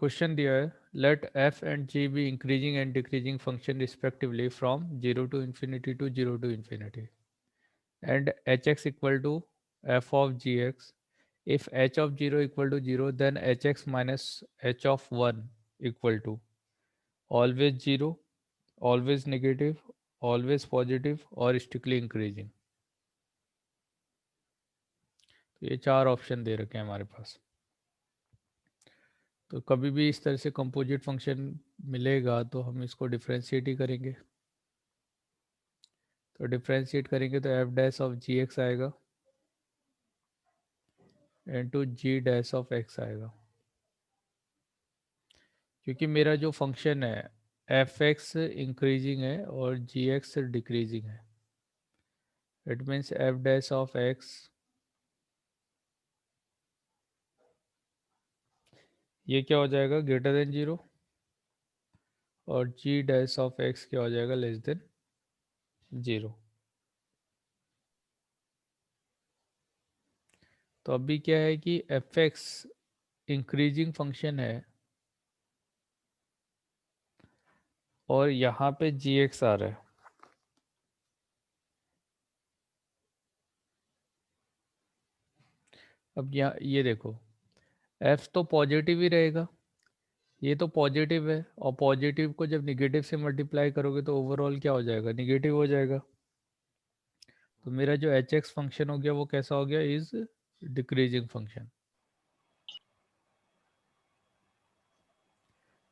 Question दिया है, let f and g be increasing and decreasing function respectively from zero to infinity to zero to infinity and h x equal to f of ji x. If h of 0 equal to 0, then hx minus h of 1 equal to always 0, always negative, always positive और strictly increasing. तो ये चार option दे रखे हैं हमारे पास. तो कभी भी इस तरह से कंपोजिट फंक्शन मिलेगा तो हम इसको डिफ्रेंशिएट ही करेंगे. तो डिफ्रेंशिएट करेंगे तो F dash of ji X आएगा into G dash of X आएगा. क्योंकि मेरा जो फंक्शन है एफ एक्स इंक्रीजिंग है और जी एक्स डिक्रीजिंग है. It means F dash of x ये क्या हो जाएगा ग्रेटर देन जीरो और जी डैश ऑफ एक्स क्या हो जाएगा लेस देन जीरो. तो अभी क्या है कि एफ एक्स इंक्रीजिंग फंक्शन है और यहाँ पे जी एक्स आ रहा है. अब यहाँ ये देखो एफ तो पॉजिटिव ही रहेगा. ये तो पॉजिटिव है और पॉजिटिव को जब निगेटिव से मल्टीप्लाई करोगे तो ओवरऑल क्या हो जाएगा निगेटिव हो जाएगा. तो मेरा जो एच एक्स फंक्शन हो गया वो कैसा हो गया इज डिक्रीजिंग फंक्शन.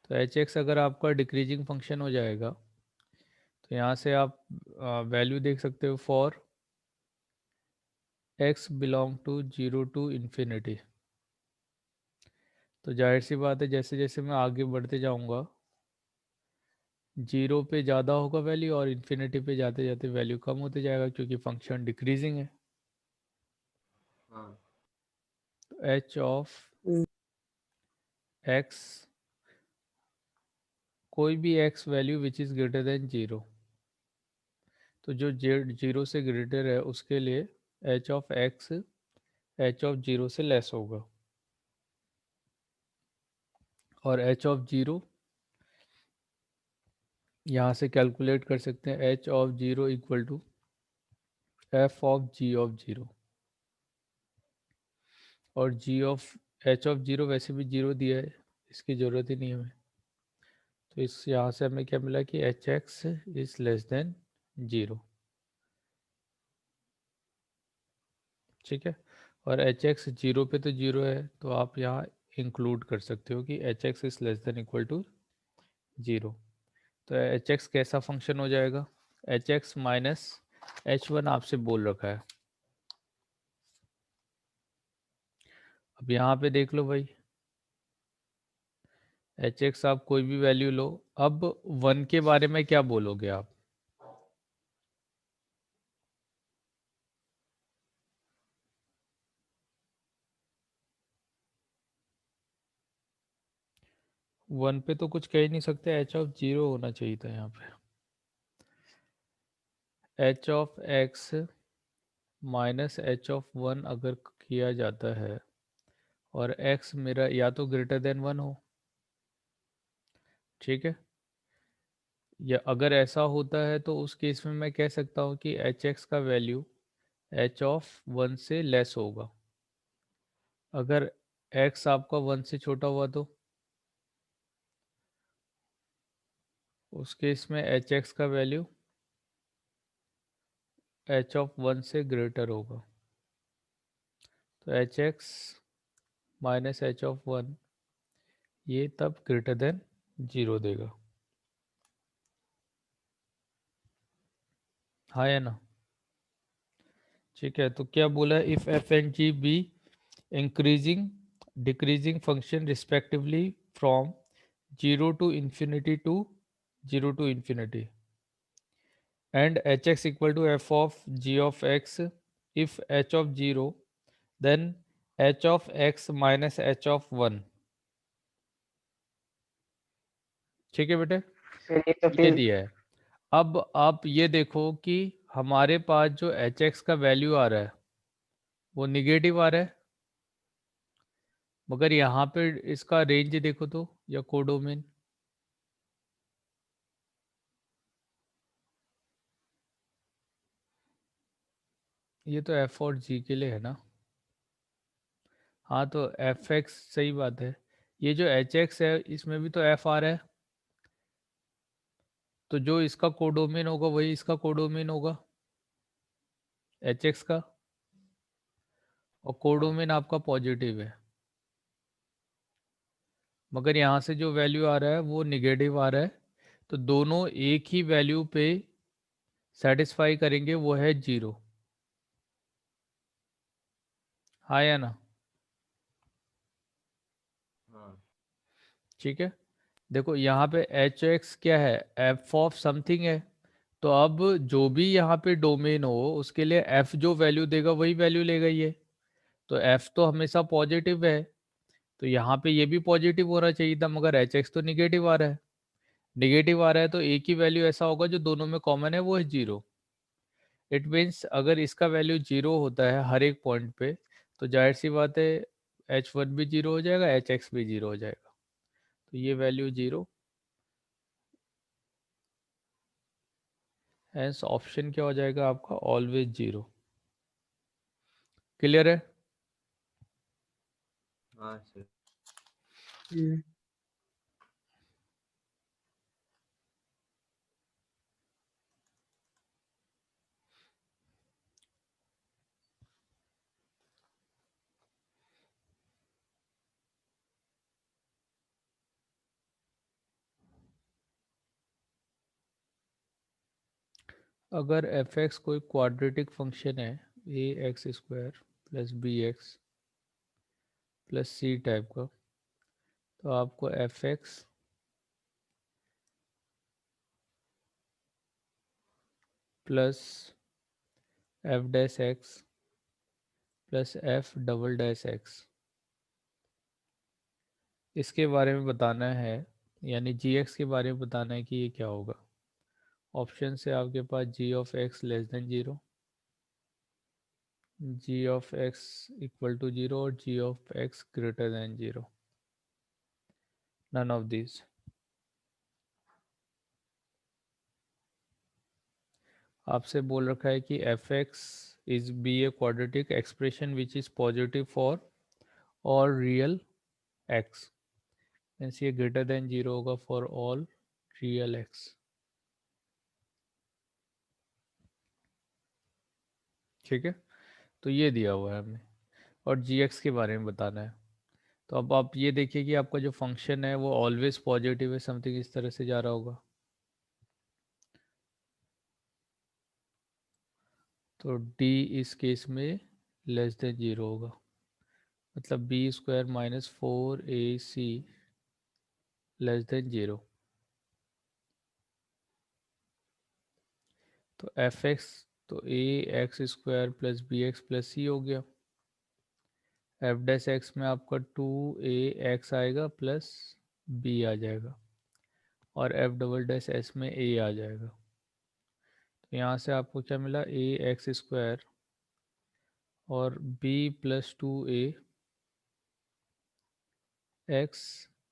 तो एच एक्स अगर आपका डिक्रीजिंग फंक्शन हो जाएगा तो यहाँ से आप वैल्यू देख सकते हो for x belong to zero to infinity. तो जाहिर सी बात है जैसे जैसे मैं आगे बढ़ते जाऊँगा जीरो पे ज़्यादा होगा वैल्यू और इन्फिनिटी पे जाते जाते वैल्यू कम होते जाएगा क्योंकि फंक्शन डिक्रीजिंग है. हाँ. तो एच ऑफ एक्स कोई भी x value which is greater than zero. तो जो जीरो से ग्रेटर है उसके लिए H of x H of zero से लेस होगा और एच ऑफ जीरो यहाँ से कैलकुलेट कर सकते हैं h of zero equal to f of g of zero. और जी ऑफ एच ऑफ जीरो वैसे भी जीरो दिया है इसकी ज़रूरत ही नहीं है हमें. तो इस यहाँ से हमें क्या मिला कि h x is less than zero. ठीक है. और एच एक्स जीरो पे तो जीरो है तो आप यहाँ इंक्लूड कर सकते हो कि h x is less than equal to zero. तो एच एक्स कैसा फंक्शन हो जाएगा h x minus h one आपसे बोल रखा है. अब यहाँ पे देख लो भाई एच एक्स आप कोई भी वैल्यू लो. अब वन के बारे में क्या बोलोगे आप. वन पे तो कुछ कह ही नहीं सकते एच ऑफ जीरो होना चाहिए था यहाँ पे. H of x minus H of one अगर किया जाता है और एक्स मेरा या तो ग्रेटर देन वन हो. ठीक है. या अगर ऐसा होता है तो उस केस में मैं कह सकता हूँ कि एच एक्स का वैल्यू एच ऑफ वन से लेस होगा. अगर एक्स आपका वन से छोटा हुआ तो उस केस में एच एक्स का वैल्यू एच ऑफ वन से ग्रेटर होगा. तो h x minus H of one ये तब ग्रेटर देन जीरो देगा. हाँ या ना. ठीक है. तो क्या बोला if f and g be increasing decreasing function respectively from zero to infinity to zero to infinity and hx equal to f of g of x. If h of 0 then h of x minus h of 1. ठीक है बेटे. चलिए तो ये फिर. दिया है. अब आप ये देखो कि हमारे पास जो एच एक्स का वैल्यू आ रहा है वो निगेटिव आ रहा है. मगर यहाँ पे इसका रेंज देखो तो, या कोडोमेन, ये तो एफ और जी के लिए है ना। हाँ तो एफ एक्स सही बात है। ये जो एच एक्स है इसमें भी तो एफ आ रहा है, तो जो इसका कोडोमेन होगा वही इसका कोडोमेन होगा, एच एक्स का। और हाँ कोडोमेन आपका पॉजिटिव है, मगर यहाँ से जो वैल्यू आ रहा है वो निगेटिव आ रहा है, तो दोनों एक ही वैल्यू पे सेटिस्फाई करेंगे, वो है जीरो। हाँ या ना। हाँ ठीक है। देखो यहाँ पे एच एक्स क्या है, एफ ऑफ समथिंग है, तो अब जो भी यहाँ पे डोमेन हो उसके लिए एफ जो वैल्यू देगा वही वैल्यू लेगा ये। तो एफ तो हमेशा पॉजिटिव है, तो यहाँ पे ये भी पॉजिटिव होना चाहिए था, मगर एच एक्स तो निगेटिव आ रहा है। निगेटिव आ रहा है तो एक ही वैल्यू ऐसा होगा जो दोनों में कॉमन है, वो है जीरो। इट मीन्स अगर इसका वैल्यू जीरो होता है हर एक पॉइंट पे, तो जाहिर सी बात है एच वन भी जीरो हो जाएगा, एच एक्स भी जीरो हो जाएगा, तो ये वैल्यू जीरो। हेंस ऑप्शन क्या हो जाएगा आपका, ऑलवेज जीरो। क्लियर है। हाँ सर। हम्म, अगर एफ एक्स कोई क्वाड्रेटिक फंक्शन है, A X square plus B X plus C type का, तो आपको F X plus F dash X plus F double dash X, इसके बारे में बताना है, यानी जी एक्स के बारे में बताना है कि ये क्या होगा। ऑप्शन है आपके पास G of X less than zero, ji of x equal to zero, और जी of X greater than zero. None of this. आपसे बोल रखा है कि F X is be a quadratic expression which is positive for all real X, means ये greater than zero होगा for all real X. ठीक है, तो ये दिया हुआ है हमें, और जी एक्स के बारे में बताना है। तो अब आप ये देखिए कि आपका जो फंक्शन है वो ऑलवेज पॉजिटिव है, समथिंग इस तरह से जा रहा होगा। तो डी इस केस में लेस देन जीरो होगा, मतलब B square minus four A C less than zero. तो एफ एक्स, तो A X square plus B X plus C हो गया। एफ डैश एक्स में आपका टू ए एक्स आएगा प्लस बी आ जाएगा, और एफ डबल डैश एस में ए आ जाएगा। तो यहाँ से आपको क्या मिला, ए एक्स स्क्वायर और B plus two A x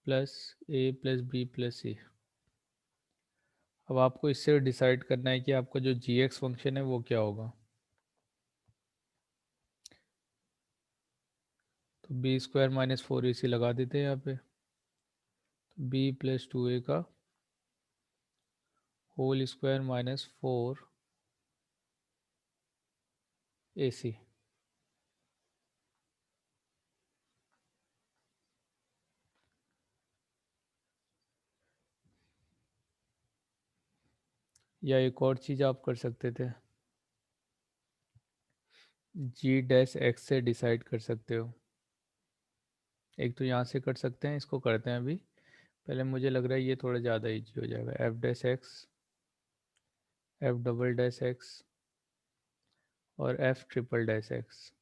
plus A plus B plus सी। अब आपको इससे डिसाइड करना है कि आपका जो जी एक्स फंक्शन है वो क्या होगा। तो B square minus four A सी लगा देते हैं यहाँ पे, तो बी प्लस टू ए का whole square minus four A सी। या एक और चीज़ आप कर सकते थे, जी डैश एक्स से डिसाइड कर सकते हो। एक तो यहाँ से कर सकते हैं, इसको करते हैं अभी। पहले मुझे लग रहा है ये थोड़ा ज़्यादा ईजी हो जाएगा, F dash x, F double dash x और एफ ट्रिपल डैश एक्स।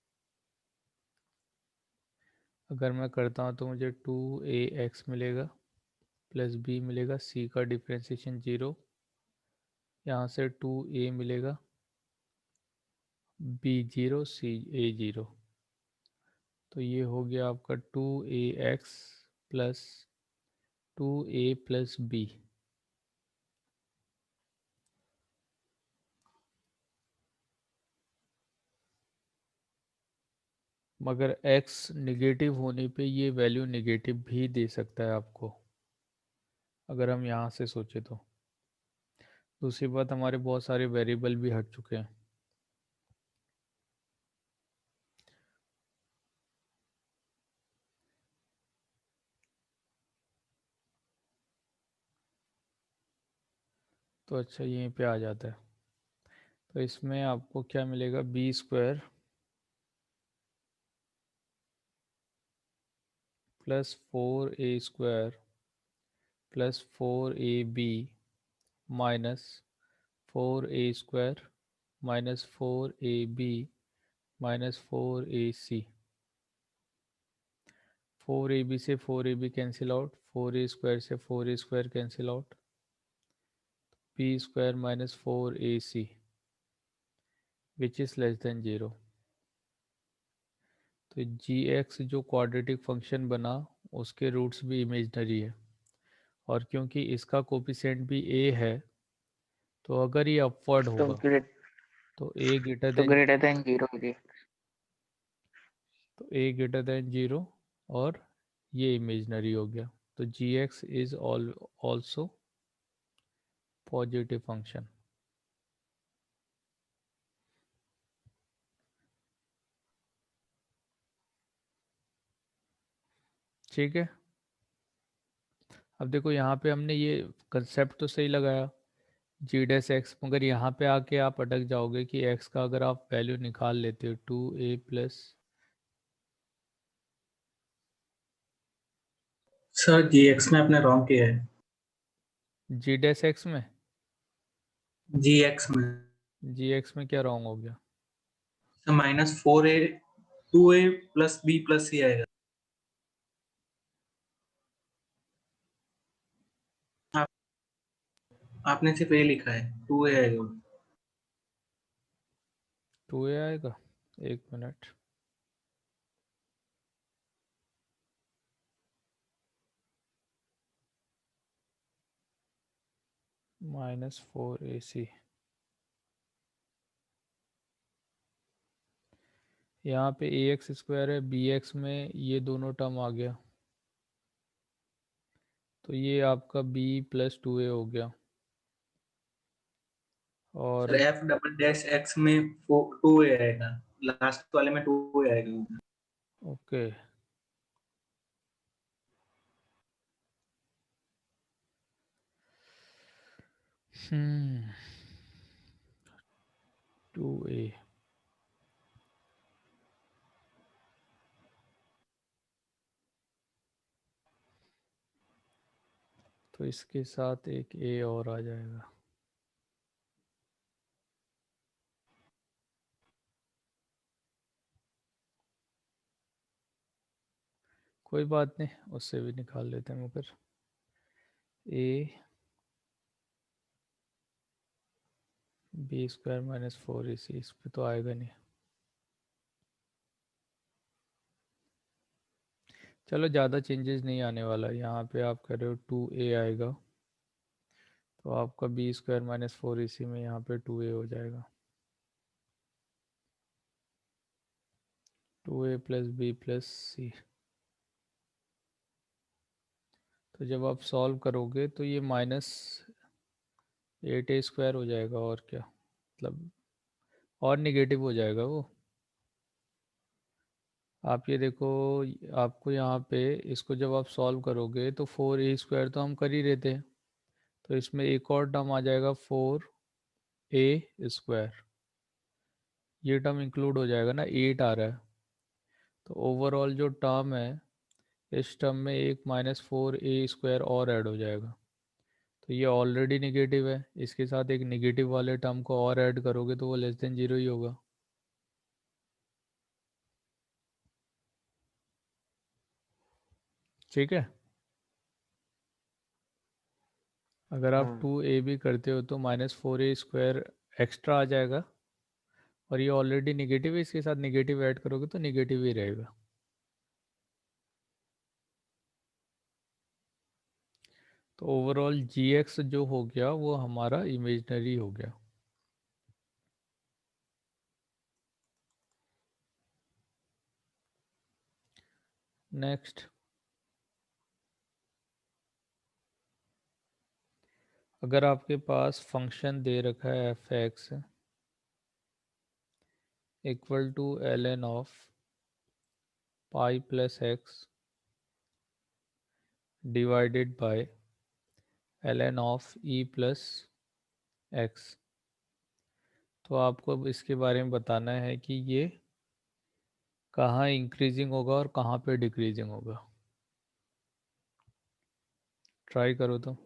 अगर मैं करता हूँ तो मुझे टू ए एक्स मिलेगा प्लस बी मिलेगा, सी का डिफ्रेंसिएशन जीरो, यहाँ से टू ए मिलेगा, b zero c a zero. तो ये हो गया आपका 2ax plus 2a plus b. मगर x निगेटिव होने पे ये वैल्यू निगेटिव भी दे सकता है आपको, अगर हम यहाँ से सोचे तो। दूसरी बात, हमारे बहुत सारे वेरिएबल भी हट चुके हैं। तो अच्छा, यहीं पे आ जाता है। तो इसमें आपको क्या मिलेगा, b square plus 4a square plus 4ab minus 4a square minus 4ab minus 4ac। 4ab से 4ab cancel out, 4a square से 4a square cancel out, b square minus 4ac which is less than 0। तो gx जो quadratic function बना उसके roots भी imaginary है, और क्योंकि इसका कोफिशिएंट भी a है, तो अगर ये अपवर्ड तो होगा ग्रेट तो a ग्रेटर तो देन ग्रेटर देन 0 हो गया। तो a ग्रेटर देन 0, और ये इमेजनरी हो गया। तो gx is also positive function. ठीक है। अब देखो यहाँ पे हमने ये कंसेप्ट तो सही लगाया जी डैश एक्स, मगर यहाँ पे आके आप अटक जाओगे कि x का अगर आप वैल्यू निकाल लेते हो 2a प्लस सर जी एक्स में आपने रॉन्ग किया है। जी डैश एक्स में, जी एक्स में जी एक्स में क्या रॉन्ग हो गया? Sir -4a 2a plus b plus c आएगा। आप आपने सिर्फ a लिखा है, 2a आएगा। 2a आएगा, एक मिनट। -4ac, यहाँ पे ए एक्स स्क्वायर है, बी एक्स में ये दोनों टर्म आ गया, तो ये आपका b प्लस 2a हो गया। सर और f डबल डैश x में 2a आएगा, लास्ट वाले में 2a आएगा। ओके, हम्म 2a, तो इसके साथ एक a और आ जाएगा। कोई बात नहीं, उससे भी निकाल लेते हैं, मगर a b square minus 4ac इस पे तो आएगा नहीं। चलो, ज़्यादा चेंजेस नहीं आने वाला। यहाँ पे आप कह रहे हो 2a आएगा, तो आपका b स्क्वायर माइनस 4ac में यहाँ पे 2a हो जाएगा। 2a plus b plus c। तो जब आप सॉल्व करोगे तो ये -8a स्क्वायर हो जाएगा, और क्या मतलब, और निगेटिव हो जाएगा वो। आप ये देखो, आपको यहाँ पे इसको जब आप सॉल्व करोगे तो 4a स्क्वायर तो हम कर ही रहे थे, तो इसमें एक और टर्म आ जाएगा 4a स्क्वायर, ये टर्म इंक्लूड हो जाएगा ना, 8 आ रहा है। तो ओवरऑल जो टर्म है, इस टर्म में एक -4a स्क्वायर और ऐड हो जाएगा। तो ये ऑलरेडी निगेटिव है, इसके साथ एक निगेटिव वाले टर्म को और ऐड करोगे तो वो लेस देन 0 ही होगा। ठीक है। अगर आप 2a भी करते हो तो -4a स्क्वायर एक्स्ट्रा आ जाएगा, और ये ऑलरेडी निगेटिव है, इसके साथ निगेटिव ऐड करोगे तो निगेटिव ही रहेगा। तो ओवरऑल जी एक्स जो हो गया वो हमारा इमेजनरी हो गया। नेक्स्ट, अगर आपके पास फंक्शन दे रखा है f x equal to l N of pi plus x divided by l N of E plus x, तो आपको अब इसके बारे में बताना है कि ये कहाँ इंक्रीजिंग होगा और कहाँ पे डिक्रीजिंग होगा। ट्राई करो तो।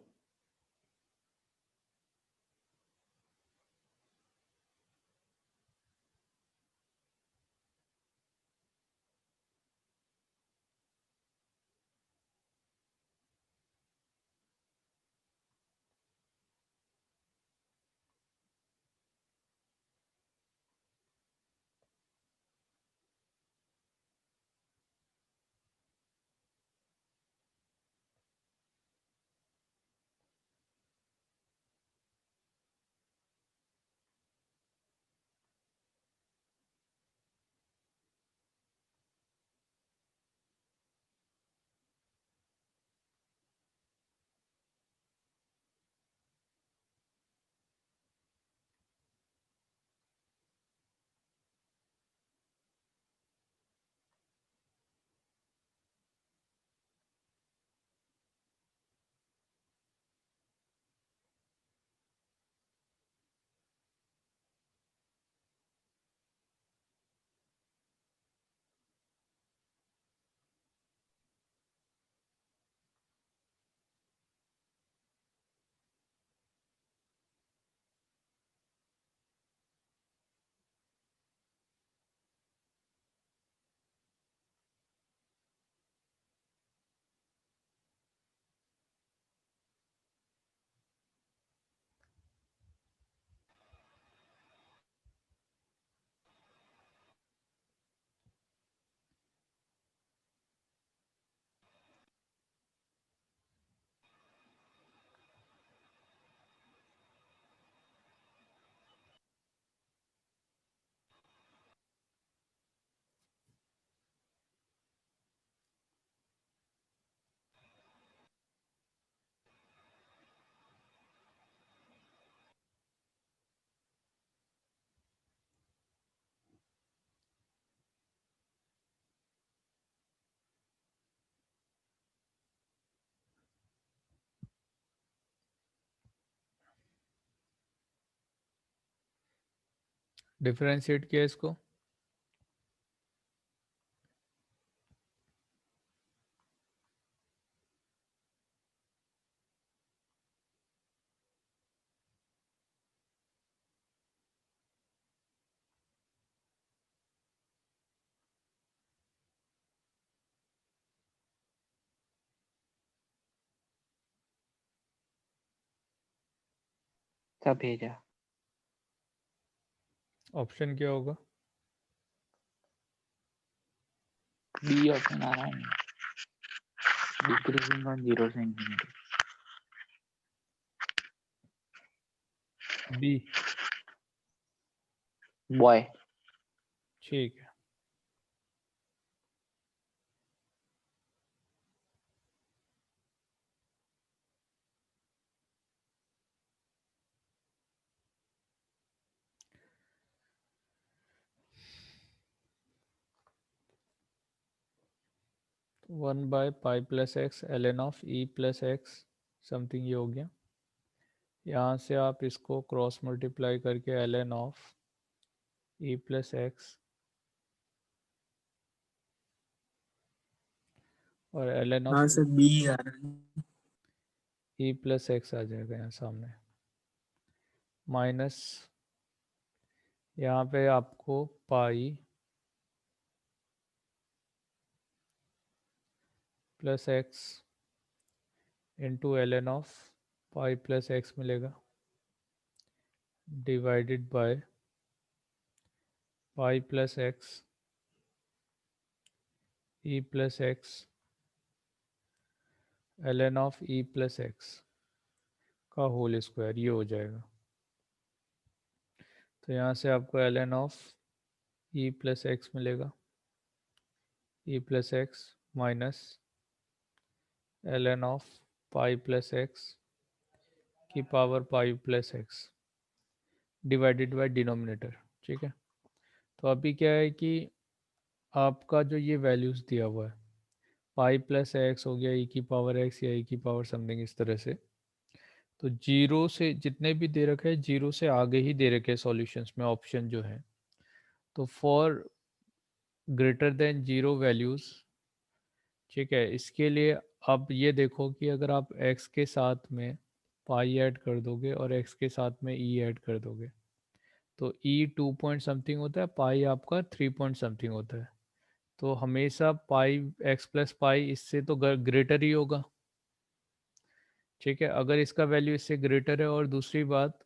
डिफरेंशिएट किया इसको। सब भेजा। ऑप्शन क्या होगा? बी ऑप्शन आ रहा है, डिक्रीजिंग ऑन 0 से इंफिनिटी। बी। बॉय। ठीक है। One by pi plus x l N of E plus x something ये हो गया। यहाँ से आप इसको क्रॉस मल्टीप्लाई करके l N of E plus x और एल एन ऑफ हाँ सर, बी आ रहा है। ई प्लस एक्स आ जाएगा यहाँ सामने, माइनस यहाँ पे आपको pi plus X into L N of pi plus X मिलेगा divided by pi plus X E plus X ln of E plus X का होल स्क्वायर, ये हो जाएगा। तो यहाँ से आपको ln of E plus X मिलेगा, E plus X minus ln of pi plus X की power pi plus x divided by denominator. ठीक है, तो अभी क्या है कि आपका जो ये वैल्यूज़ दिया हुआ है, पाई प्लस एक्स हो गया ई की पावर एक्स या ई की पावर समथिंग इस तरह से, तो जीरो से जितने भी दे रखे हैं जीरो से आगे ही दे रखे हैं सॉल्यूशंस में ऑप्शन जो है। तो for greater than zero values, ठीक है, इसके लिए आप ये देखो कि अगर आप x के साथ में पाई ऐड कर दोगे और x के साथ में e ऐड कर दोगे, तो e 2 पॉइंट समथिंग होता है, पाई आपका 3 पॉइंट समथिंग होता है। तो हमेशा पाई x प्लस पाई इससे तो ग्रेटर ही होगा। ठीक है, अगर इसका वैल्यू इससे ग्रेटर है, और दूसरी बात,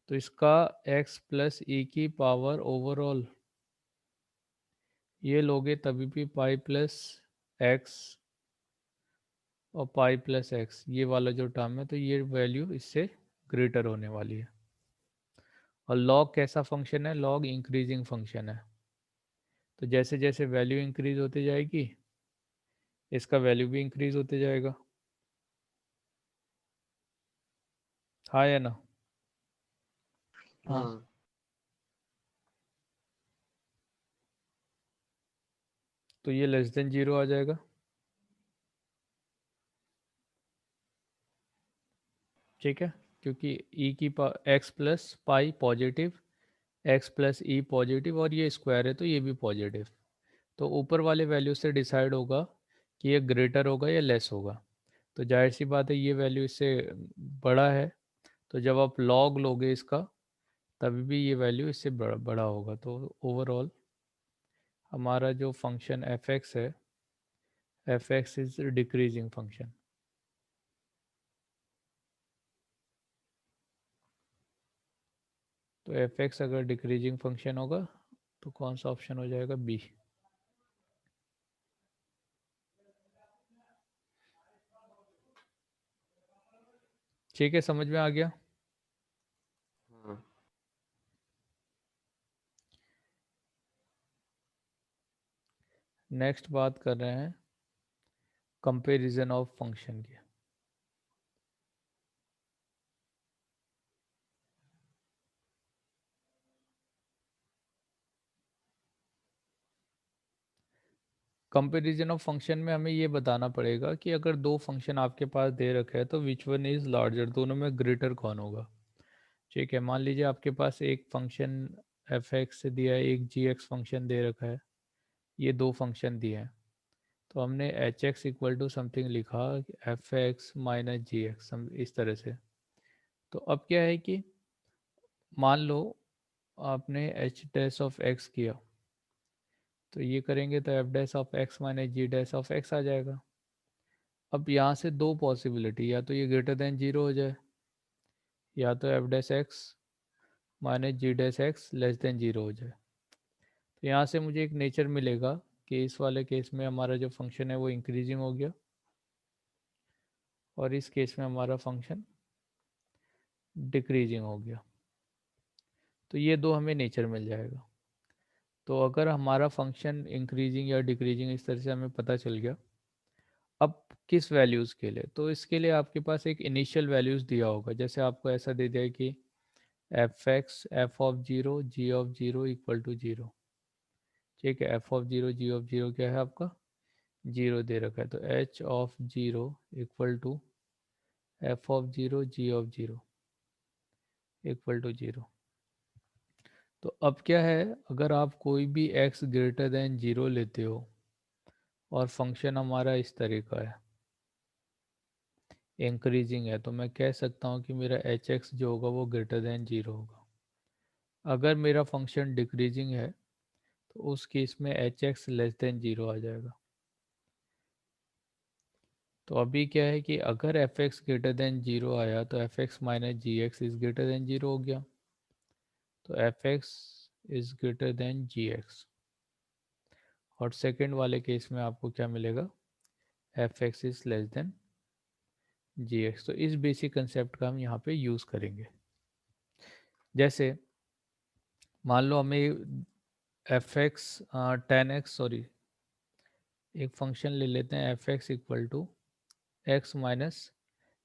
तो इसका x प्लस ई की पावर ओवरऑल ये लोगे तभी भी पाई प्लस एक्स और पाई प्लस एक्स ये वाला जो टर्म है, तो ये वैल्यू इससे ग्रेटर होने वाली है। और लॉग कैसा फंक्शन है? लॉग इंक्रीजिंग फंक्शन है। तो जैसे जैसे वैल्यू इंक्रीज होती जाएगी इसका वैल्यू भी इंक्रीज होते जाएगा। हाँ या ना? हाँ। तो ये लेस देन जीरो आ जाएगा। ठीक है, क्योंकि ई की X plus pi positive, X plus E positive, और ये स्क्वायर है तो ये भी पॉजिटिव। तो ऊपर वाले वैल्यू से डिसाइड होगा कि ये ग्रेटर होगा या लेस होगा। तो जाहिर सी बात है ये वैल्यू इससे बड़ा है, तो जब आप लॉग लोगे इसका तभी भी ये वैल्यू इससे बड़ा होगा। तो ओवरऑल हमारा जो फंक्शन एफ एक्स है, f X is decreasing function. तो एफ एक्स अगर डिक्रीजिंग फंक्शन होगा तो कौन सा ऑप्शन हो जाएगा? बी। ठीक है, समझ में आ गया? हाँ। नेक्स्ट बात कर रहे हैं कंपैरिजन ऑफ फंक्शन की। कंपैरिजन ऑफ फंक्शन में हमें ये बताना पड़ेगा कि अगर दो फंक्शन आपके पास दे रखे हैं तो विच वन इज़ लार्जर, दोनों में ग्रेटर कौन होगा। ठीक है, मान लीजिए आपके पास एक फंक्शन एफ एक्स से दिया है, एक जी एक्स फंक्शन दे रखा है, ये दो फंक्शन दिए हैं। तो हमने h x equal to something लिखा, एफ एक्स माइनस जी एक्स, इस तरह से। तो अब क्या है कि मान लो आपने एच डैश ऑफ एक्स किया, तो ये करेंगे तो F dash of x minus G dash of X आ जाएगा। अब यहाँ से दो पॉसिबिलिटी, या तो ये ग्रेटर देन जीरो हो जाए, या तो F dash X minus G dash X less than zero हो जाए। तो यहाँ से मुझे एक नेचर मिलेगा कि इस वाले केस में हमारा जो फंक्शन है वो इंक्रीजिंग हो गया, और इस केस में हमारा फंक्शन डिक्रीजिंग हो गया। तो ये दो हमें नेचर मिल जाएगा। तो अगर हमारा फंक्शन इंक्रीजिंग या डिक्रीजिंग इस तरह से हमें पता चल गया, अब किस वैल्यूज़ के लिए, तो इसके लिए आपके पास एक इनिशियल वैल्यूज़ दिया होगा। जैसे आपको ऐसा दे दिया कि F x f of zero ji of zero equal to zero. ठीक है, f of zero ji of zero क्या है आपका? जीरो दे रखा है, तो h of zero equal to f of zero ji of zero equal to zero. तो अब क्या है, अगर आप कोई भी x ग्रेटर देन जीरो लेते हो और फंक्शन हमारा इस तरह का है, इंक्रीजिंग है, तो मैं कह सकता हूँ कि मेरा एच एक्स जो होगा वो ग्रेटर देन जीरो होगा। अगर मेरा फंक्शन डिक्रीजिंग है तो उस केस में H X less than zero आ जाएगा। तो अभी क्या है कि अगर F X greater than zero आया तो F x minus ji X is greater than zero हो गया। तो F X is greater than G X. और सेकेंड वाले केस में आपको क्या मिलेगा? F X is less than G X. तो इस बेसिक कंसेप्ट का हम यहाँ पे यूज़ करेंगे। जैसे मान लो हमें एफ एक्स 10x, सॉरी, एक फंक्शन ले लेते हैं f x equal to x minus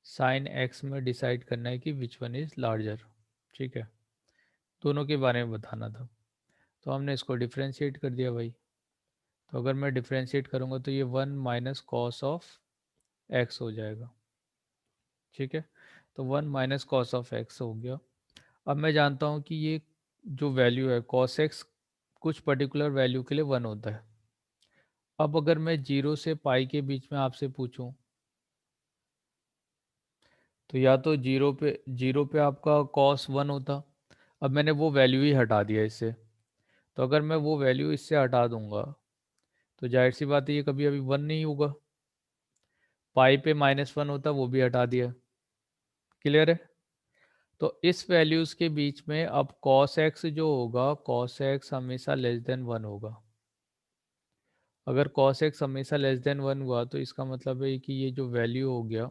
sine x में डिसाइड करना है कि विच वन इज़ लार्जर। ठीक है, दोनों के बारे में बताना था। तो हमने इसको डिफ्रेंशिएट कर दिया भाई। तो अगर मैं डिफ्रेंशिएट करूँगा तो ये 1 माइनस कॉस ऑफ एक्स हो जाएगा। ठीक है, तो 1 माइनस कॉस ऑफ एक्स हो गया। अब मैं जानता हूँ कि ये जो वैल्यू है कॉस एक्स कुछ पर्टिकुलर वैल्यू के लिए 1 होता है। अब अगर मैं 0 से पाई के बीच में आपसे पूछूं तो या तो जीरो पे आपका कॉस 1 होता। अब मैंने वो वैल्यू ही हटा दिया इससे। तो अगर मैं वो वैल्यू इससे हटा दूंगा तो जाहिर सी बात है ये कभी अभी 1 नहीं होगा। पाई पे -1 होता, वो भी हटा दिया। क्लियर है? तो इस वैल्यूज के बीच में अब cos x जो होगा, cos x हमेशा लेस देन 1 होगा। अगर cos x हमेशा लेस देन 1 हुआ तो इसका मतलब है कि ये जो वैल्यू हो गया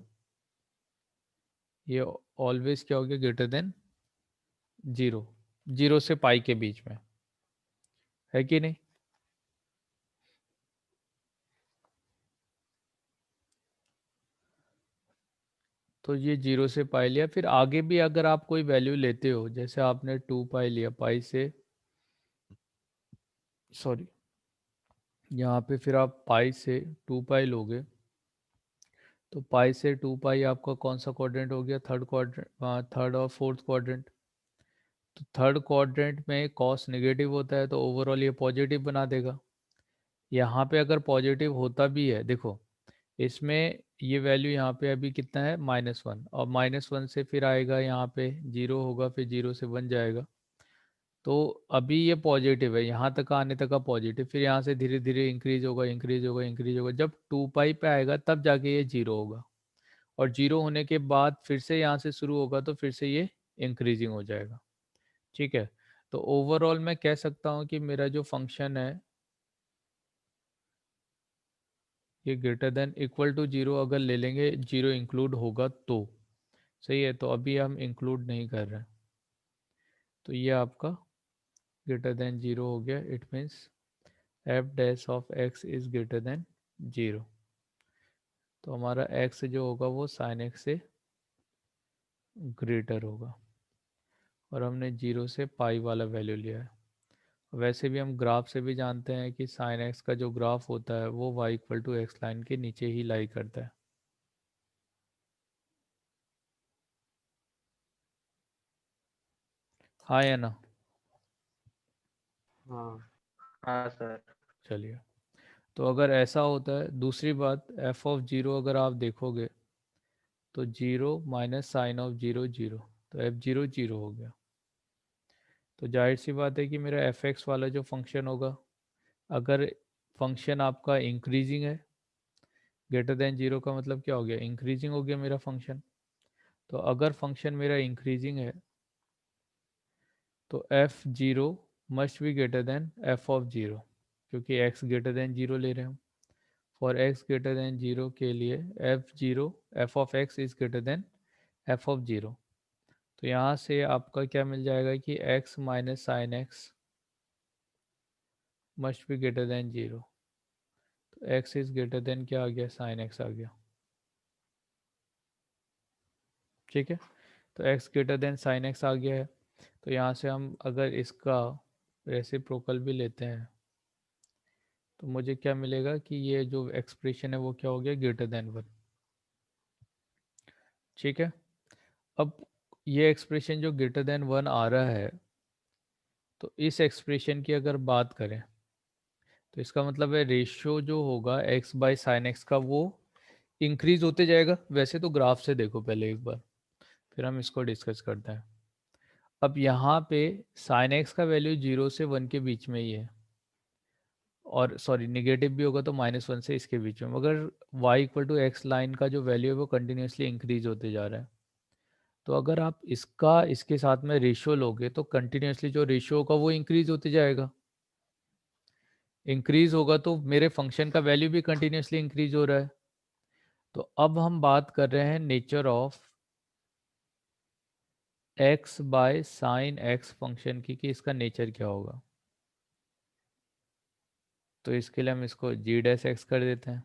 ये ऑलवेज क्या हो गया, ग्रेटर देन 0। 0 से पाई के बीच में, है कि नहीं? तो ये 0 से पाई लिया। फिर आगे भी अगर आप कोई वैल्यू लेते हो, जैसे आपने 2 पाई लिया, पाई से, सॉरी, यहाँ पे फिर आप पाई से 2 पाई लोगे तो पाई से 2 पाई आपका कौन सा क्वाड्रेंट हो गया, थर्ड क्वाड्रेंट, थर्ड और फोर्थ क्वाड्रेंट। तो थर्ड क्वाड्रेंट में कॉस नेगेटिव होता है तो ओवरऑल ये पॉजिटिव बना देगा। यहाँ पे अगर पॉजिटिव होता भी है, देखो इसमें ये वैल्यू यहाँ पे अभी कितना है, -1, और -1 से फिर आएगा यहाँ पे 0 होगा, फिर 0 से 1 जाएगा। तो अभी ये पॉजिटिव है, यहाँ तक आने तक का पॉजिटिव, फिर यहाँ से धीरे धीरे इंक्रीज होगा, इंक्रीज होगा, इंक्रीज होगा। जब 2 पाई पे आएगा तब जाके ये 0 होगा, और 0 होने के बाद फिर से यहाँ से शुरू होगा तो फिर से ये इंक्रीजिंग हो जाएगा। ठीक है, तो ओवरऑल मैं कह सकता हूँ कि मेरा जो फंक्शन है ये ग्रेटर देन इक्वल टू 0 अगर ले लेंगे, 0 इंक्लूड होगा तो सही है। तो अभी हम इंक्लूड नहीं कर रहे हैं, तो ये आपका ग्रेटर देन 0 हो गया। It means F dash of x is greater then 0। तो हमारा एक्स जो होगा वो साइन एक्स से ग्रेटर होगा, और हमने 0 से पाई वाला वैल्यू लिया है। वैसे भी हम ग्राफ से भी जानते हैं कि साइन एक्स का जो ग्राफ होता है वो y equal to x line के नीचे ही लाई करता है। हाँ या ना? हाँ हाँ सर। चलिए, तो अगर ऐसा होता है, दूसरी बात एफ ऑफ 0 अगर आप देखोगे तो 0 माइनस साइन ऑफ 0 0, तो एफ 0 0 हो गया। तो जाहिर सी बात है कि मेरा एफ एक्स वाला जो फंक्शन होगा, अगर फंक्शन आपका इंक्रीजिंग है, ग्रेटर देन 0 का मतलब क्या हो गया, इंक्रीजिंग हो गया मेरा फंक्शन। तो अगर फंक्शन मेरा इंक्रीजिंग है तो F 0 must be greater then F of 0, क्योंकि एक्स ग्रेटर देन 0 ले रहे हैं हम। फॉर एक्स ग्रेटर देन 0 के लिए F of x is greater then F of 0। तो यहाँ से आपका क्या मिल जाएगा कि x minus sine x must be greater then 0। तो x इज ग्रेटर देन क्या आ गया, साइन एक्स आ गया। ठीक है, तो x greater than sine X आ गया है। तो यहाँ से हम अगर इसका रेसिप्रोकल भी लेते हैं तो मुझे क्या मिलेगा कि ये जो एक्सप्रेशन है वो क्या हो गया, ग्रेटर देन 1। ठीक है, अब ये एक्सप्रेशन जो ग्रेटर देन 1 आ रहा है, तो इस एक्सप्रेशन की अगर बात करें तो इसका मतलब है रेशियो जो होगा x बाई साइन एक्स का वो इंक्रीज होते जाएगा। वैसे तो ग्राफ से देखो पहले एक बार, फिर हम इसको डिस्कस करते हैं। अब यहाँ पे साइन एक्स का वैल्यू 0 से 1 के बीच में ही है, और सॉरी नेगेटिव भी होगा तो -1 से इसके बीच में, मगर y equal to x line का जो वैल्यू है वो कंटिन्यूसली इंक्रीज होते जा रहा है। तो अगर आप इसका इसके साथ में रेशियो लोगे तो कंटिन्यूसली जो रेशियो होगा वो इंक्रीज होते जाएगा। इंक्रीज होगा तो मेरे फंक्शन का वैल्यू भी कंटिन्यूसली इंक्रीज हो रहा है। तो अब हम बात कर रहे हैं nature of x by sign x function की, कि इसका नेचर क्या होगा। तो इसके लिए हम इसको g डैश x कर देते हैं।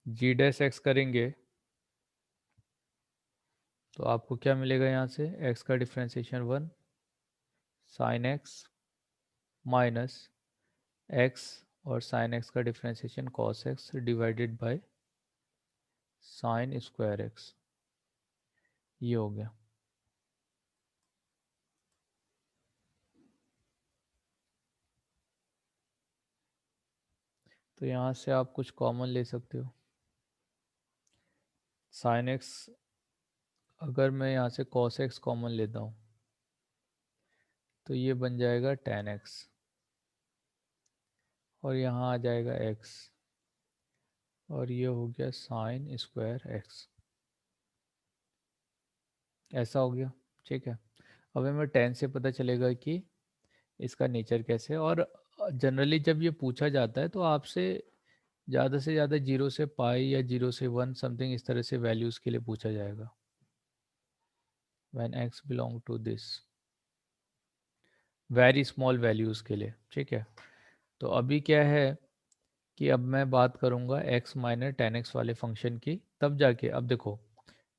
g डैश x करेंगे तो आपको क्या मिलेगा, यहाँ से x का differentiation 1 sine x minus x और साइन x का differentiation cos x divided by sine square x। ये हो गया। तो यहाँ से आप कुछ कॉमन ले सकते हो। साइन x, अगर मैं यहाँ से cos x कॉमन लेता हूँ तो ये बन जाएगा tan x और यहाँ आ जाएगा x और ये हो गया साइन स्क्वायर x। ऐसा हो गया, ठीक है। अब हमें tan से पता चलेगा कि इसका नेचर कैसे है। और जनरली जब ये पूछा जाता है तो आपसे ज़्यादा से ज़्यादा 0 से पाई या 0 से 1 समथिंग इस तरह से वैल्यूज़ के लिए पूछा जाएगा। When x belong to this, very small values के लिए, ठीक है। तो अभी क्या है कि अब मैं बात करूँगा x माइनस टेन एक्स वाले फंक्शन की, तब जाके अब देखो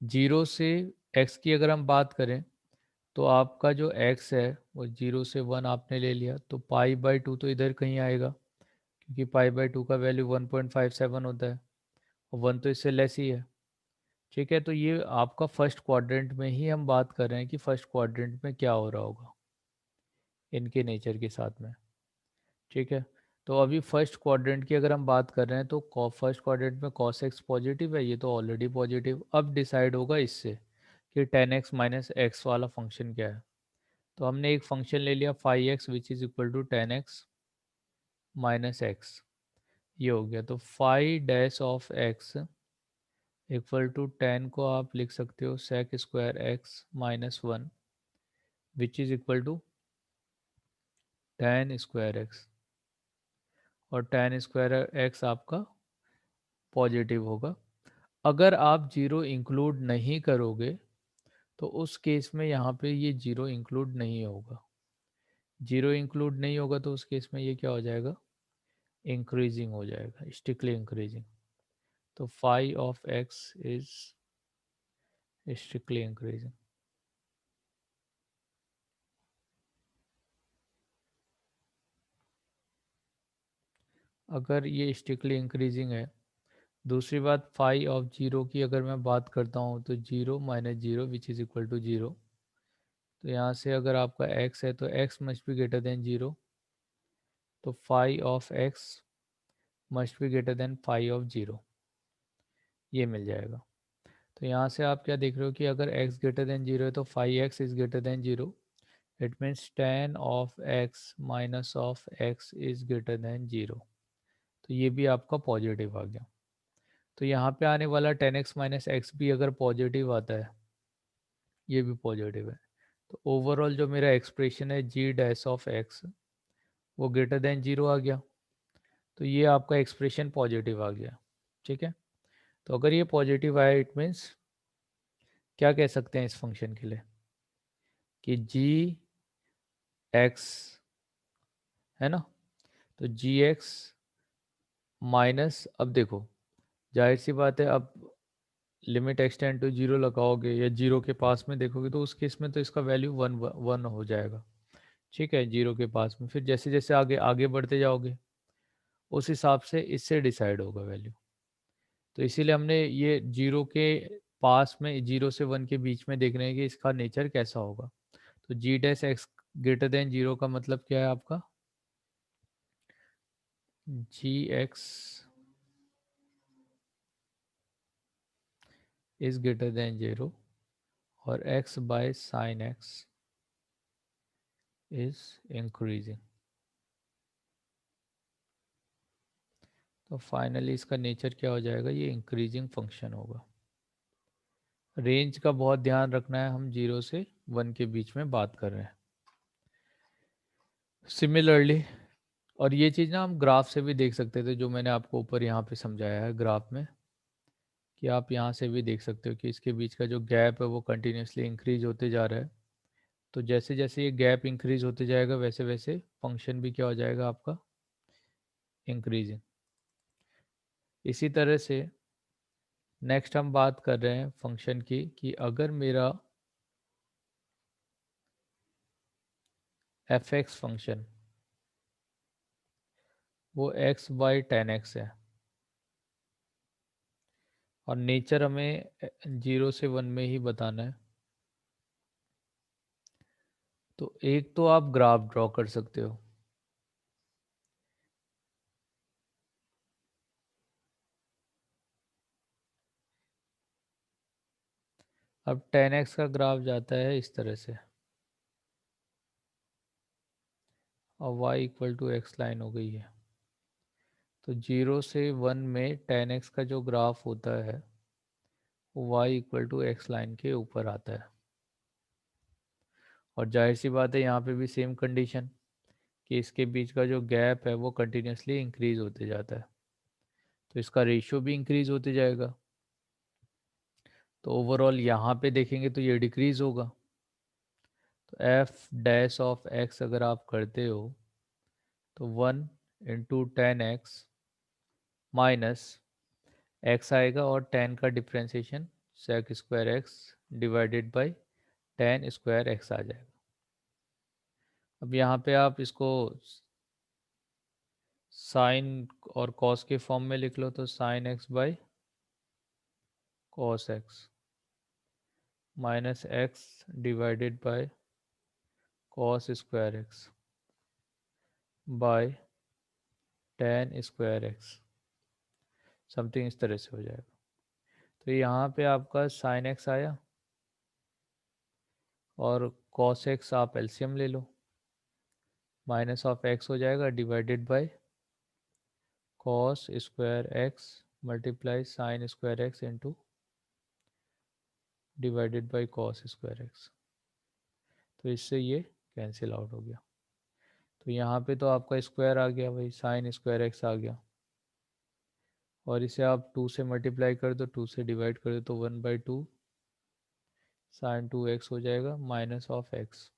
0 से x की अगर हम बात करें तो आपका जो x है वो 0 से 1 आपने ले लिया, तो पाई बाई टू तो इधर कहीं आएगा क्योंकि पाई बाई टू का वैल्यू 1.57 होता है और 1 तो इससे लेस ही है, ठीक है। तो ये आपका फर्स्ट क्वाड्रेंट में ही हम बात कर रहे हैं कि फर्स्ट क्वाड्रेंट में क्या हो रहा होगा इनके नेचर के साथ में, ठीक है। तो अभी फर्स्ट क्वाड्रेंट की अगर हम बात कर रहे हैं तो फर्स्ट क्वाड्रेंट में cos x पॉजिटिव है, ये तो ऑलरेडी पॉजिटिव। अब डिसाइड होगा इससे कि tan x माइनस एक्स वाला फंक्शन क्या है। तो हमने एक फंक्शन ले लिया phi x which is equal to tan x minus x, ये हो गया। तो phi dash of x equal to tan को आप लिख सकते हो sec square x minus 1 which is equal to tan square x, और tan स्क्वायर एक्स आपका पॉजिटिव होगा। अगर आप जीरो इंक्लूड नहीं करोगे तो उस केस में यहाँ पे ये जीरो इंक्लूड नहीं होगा। जीरो इंक्लूड नहीं होगा तो उस केस में ये क्या हो जाएगा, इंक्रीजिंग हो जाएगा, स्टिकली इंक्रीजिंग। तो phi of x is strictly increasing. अगर ये स्ट्रिक्टली इंक्रीजिंग है, दूसरी बात फाई ऑफ जीरो की अगर मैं बात करता हूँ तो zero minus zero which is equal to zero. तो यहाँ से अगर आपका x है तो x must be greater than zero, तो phi of x must be greater than phi of zero, ये मिल जाएगा। तो यहाँ से आप क्या देख रहे हो कि अगर x ग्रेटर देन जीरो है तो phi x is greater than zero, it means tan of x minus of x is greater than zero. तो ये भी आपका पॉजिटिव आ गया। तो यहाँ पे आने वाला tan x माइनस एक्स भी अगर पॉजिटिव आता है, ये भी पॉजिटिव है। तो ओवरऑल जो मेरा एक्सप्रेशन है g डैश ऑफ x वो ग्रेटर देन जीरो आ गया। तो ये आपका एक्सप्रेशन पॉजिटिव आ गया, ठीक है। तो अगर ये पॉजिटिव आया इट मीन्स क्या कह सकते हैं इस फंक्शन के लिए कि जी एक्स है ना, तो जी एक्स माइनस, अब देखो जाहिर सी बात है, अब लिमिट एक्सटेंड टू जीरो लगाओगे या जीरो के पास में देखोगे तो उस केस में तो इसका वैल्यू वन वन हो जाएगा, ठीक है, जीरो के पास में। फिर जैसे जैसे आगे आगे बढ़ते जाओगे उस हिसाब से इससे डिसाइड होगा वैल्यू। तो इसीलिए हमने ये जीरो के पास में, जीरो से वन के बीच में देख रहे हैं कि इसका नेचर कैसा होगा। तो G dash X greater than zero का मतलब क्या है आपका, G X is greater than zero और x by sine X is increasing. तो फाइनली इसका नेचर क्या हो जाएगा, ये इंक्रीजिंग फंक्शन होगा। रेंज का बहुत ध्यान रखना है, हम जीरो से वन के बीच में बात कर रहे हैं। सिमिलरली और ये चीज़ ना हम ग्राफ से भी देख सकते थे, जो मैंने आपको ऊपर यहाँ पे समझाया है ग्राफ में, कि आप यहाँ से भी देख सकते हो कि इसके बीच का जो गैप है वो कंटिन्यूसली इंक्रीज होते जा रहा है। तो जैसे जैसे ये गैप इंक्रीज होते जाएगा वैसे वैसे फंक्शन भी क्या हो जाएगा आपका, इंक्रीजिंग। इसी तरह से नेक्स्ट हम बात कर रहे हैं फंक्शन की, कि अगर मेरा एफ एक्स फंक्शन वो x बाई टेन एक्स है, और नेचर हमें 0 से 1 में ही बताना है, तो एक तो आप ग्राफ ड्रॉ कर सकते हो। अब 10x का ग्राफ जाता है इस तरह से, और y equal to x line हो गई है। तो 0 से 1 में 10x का जो ग्राफ होता है वो y equal to x line के ऊपर आता है। और जाहिर सी बात है यहाँ पे भी सेम कंडीशन, कि इसके बीच का जो गैप है वो कंटिन्यूसली इंक्रीज होते जाता है, तो इसका रेशियो भी इंक्रीज होते जाएगा। तो ओवरऑल यहाँ पे देखेंगे तो ये डिक्रीज होगा। तो एफ डैश ऑफ एक्स अगर आप करते हो तो 1 × 10x माइनस एक्स आएगा, और 10 का differentiation sec square X divided by 10 square X आ जाएगा। अब यहाँ पे आप इसको साइन और कॉस के फॉर्म में लिख लो, तो sine x by cos x minus x divided by cos square x by 10 square x, something इस तरह से हो जाएगा। तो यहाँ पे आपका साइन एक्स आया, और कॉस एक्स आप एलसीएम ले लो, माइनस ऑफ एक्स हो जाएगा divided by cos square x multiply sign square x into divided by cos square x. तो इससे ये कैंसिल आउट हो गया। तो यहाँ पे तो आपका स्क्वायर आ गया भाई, साइन स्क्वायर एक्स आ गया, और इसे आप 2 से मल्टीप्लाई कर दो, 2 से डिवाइड कर दो, तो 1/2 साइन 2x हो जाएगा माइनस ऑफ एक्स।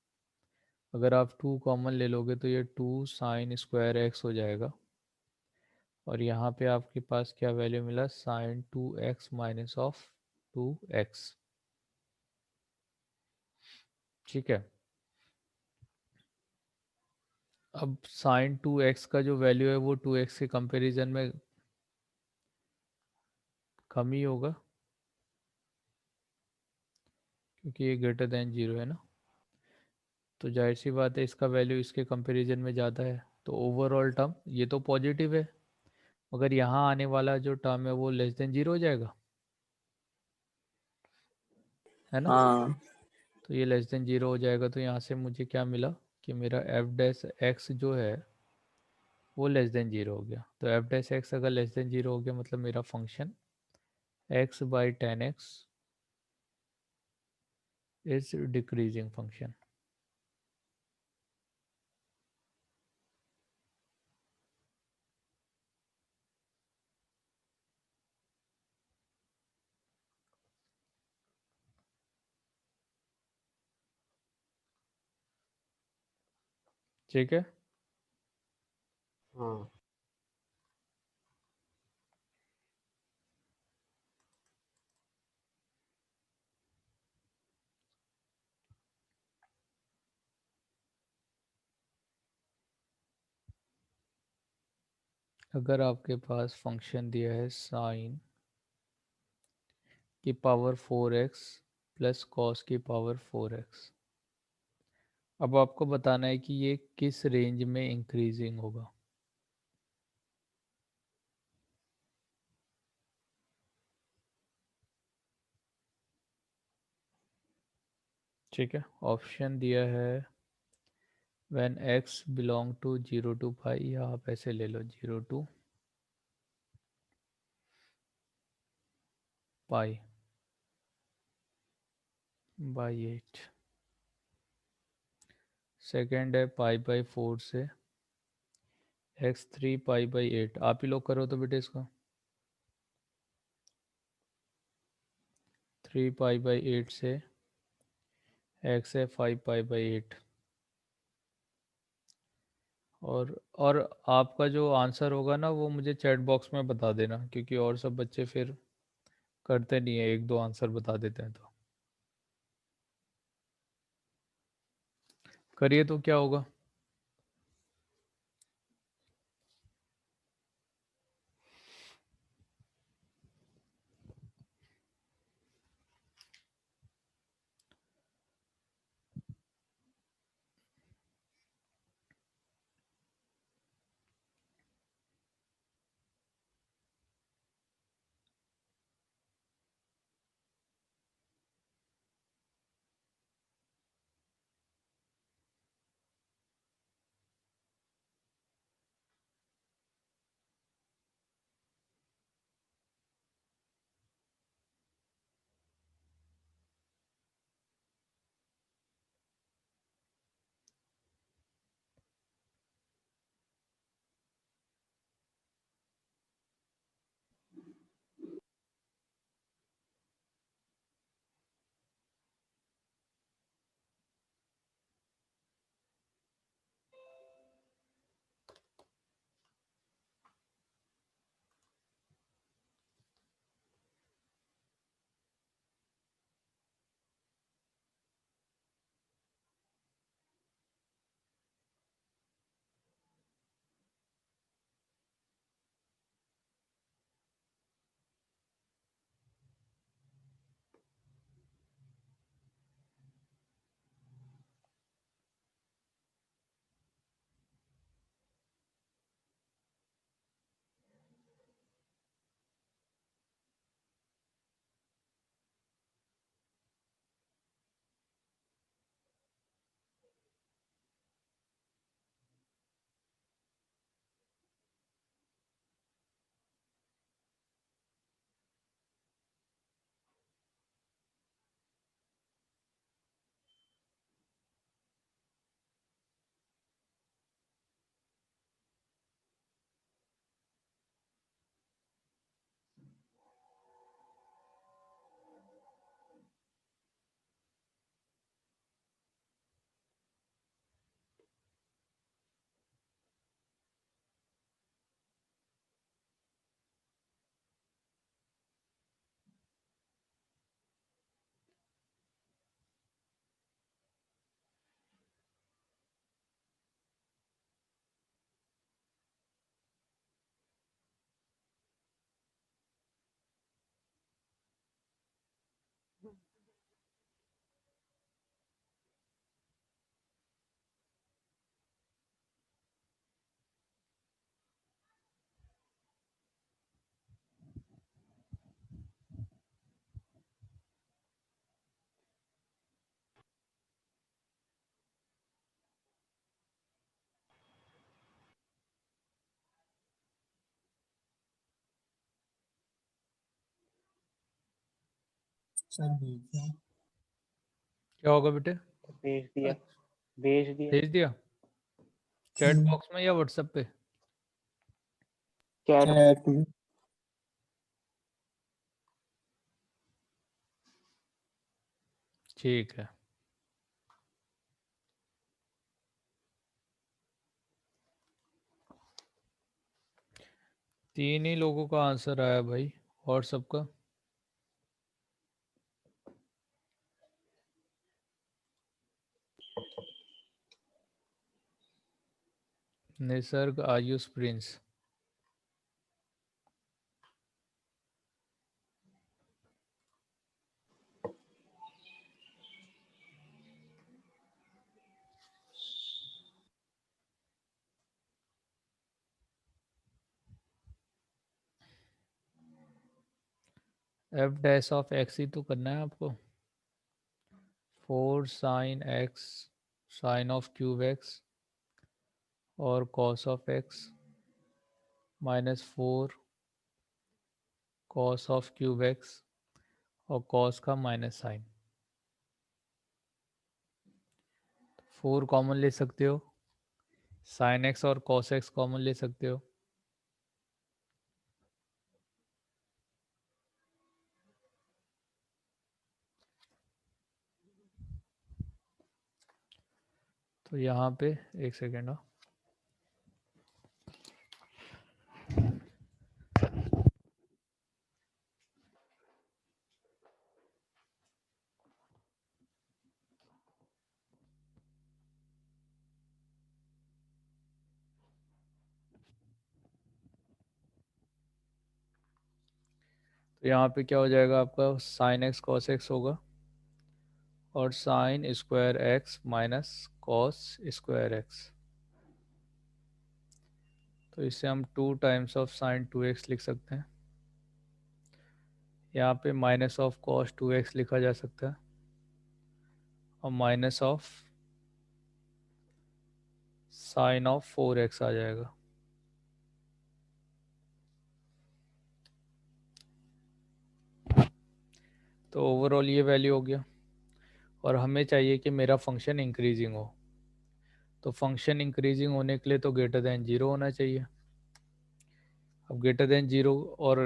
अगर आप 2 कॉमन ले लोगे तो ये 2 साइन स्क्वायर एक्स हो जाएगा, और यहाँ पे आपके पास क्या वैल्यू मिला, sign 2x minus of 2x। ठीक है। अब साइन 2x का जो वैल्यू है वो 2x के कंपैरिजन में कम ही होगा, क्योंकि ये ग्रेटर देन 0 है ना। तो जाहिर सी बात है इसका वैल्यू इसके कंपैरिजन में ज़्यादा है, तो ओवरऑल टर्म ये तो पॉजिटिव है, मगर यहाँ आने वाला जो टर्म है वो लेस देन 0 हो जाएगा, है ना। हाँ तो ये लेस देन 0 हो जाएगा, तो यहाँ से मुझे क्या मिला, कि मेरा एफ डैश एक्स जो है वो लेस देन 0 हो गया। तो एफ डैश एक्स अगर लेस देन 0 हो गया, मतलब मेरा function x by 10x is decreasing function. ठीक है। हाँ। अगर आपके पास फंक्शन दिया है साइन की पावर 4x प्लस कॉस की पावर 4x, अब आपको बताना है कि ये किस रेंज में इंक्रीजिंग होगा। ठीक है। ऑप्शन दिया है when x belong to 0 to π, या आप ऐसे ले लो 0 to π/8। सेकेंड है π/4 से एक्स 3 पाई/8। आप ही लोग करो तो बेटे इसका। 3 पाई/8 से एक्स है 5 पाई/8। और आपका जो आंसर होगा ना वो मुझे चैट बॉक्स में बता देना, क्योंकि और सब बच्चे फिर करते नहीं है, एक दो आंसर बता देते हैं। तो करिए तो क्या होगा। सर भेज दिया। क्या होगा बेटे। भेज दिया। भेज दिया। भेज दिया चैट बॉक्स में या व्हाट्सएप पे। चैट। चैट में। ठीक है। तीन ही लोगों का आंसर आया भाई, और सबका। Nisarg, Ayush, Prince. F dash of X ही तो करना है आपको। 4 sin x sine of cube X और cos of X -4 cos of cube X और कॉस का माइनस साइन। 4 कॉमन ले सकते हो, साइन एक्स और कॉस एक्स कॉमन ले सकते हो। तो यहाँ पे एक सेकेंड हो। तो यहाँ पे क्या हो जाएगा आपका, साइन एक्स कॉस एक्स होगा और sign square x minus cos square x. तो इसे हम 2 टाइम्स ऑफ साइन 2x लिख सकते हैं। यहाँ पे माइनस ऑफ कॉस 2x लिखा जा सकता है और minus of sign of 4x आ जाएगा। तो ओवरऑल ये वैल्यू हो गया और हमें चाहिए कि मेरा फंक्शन इंक्रीजिंग हो। तो फंक्शन इंक्रीजिंग होने के लिए तो ग्रेटर देन 0 होना चाहिए। अब ग्रेटर देन 0 और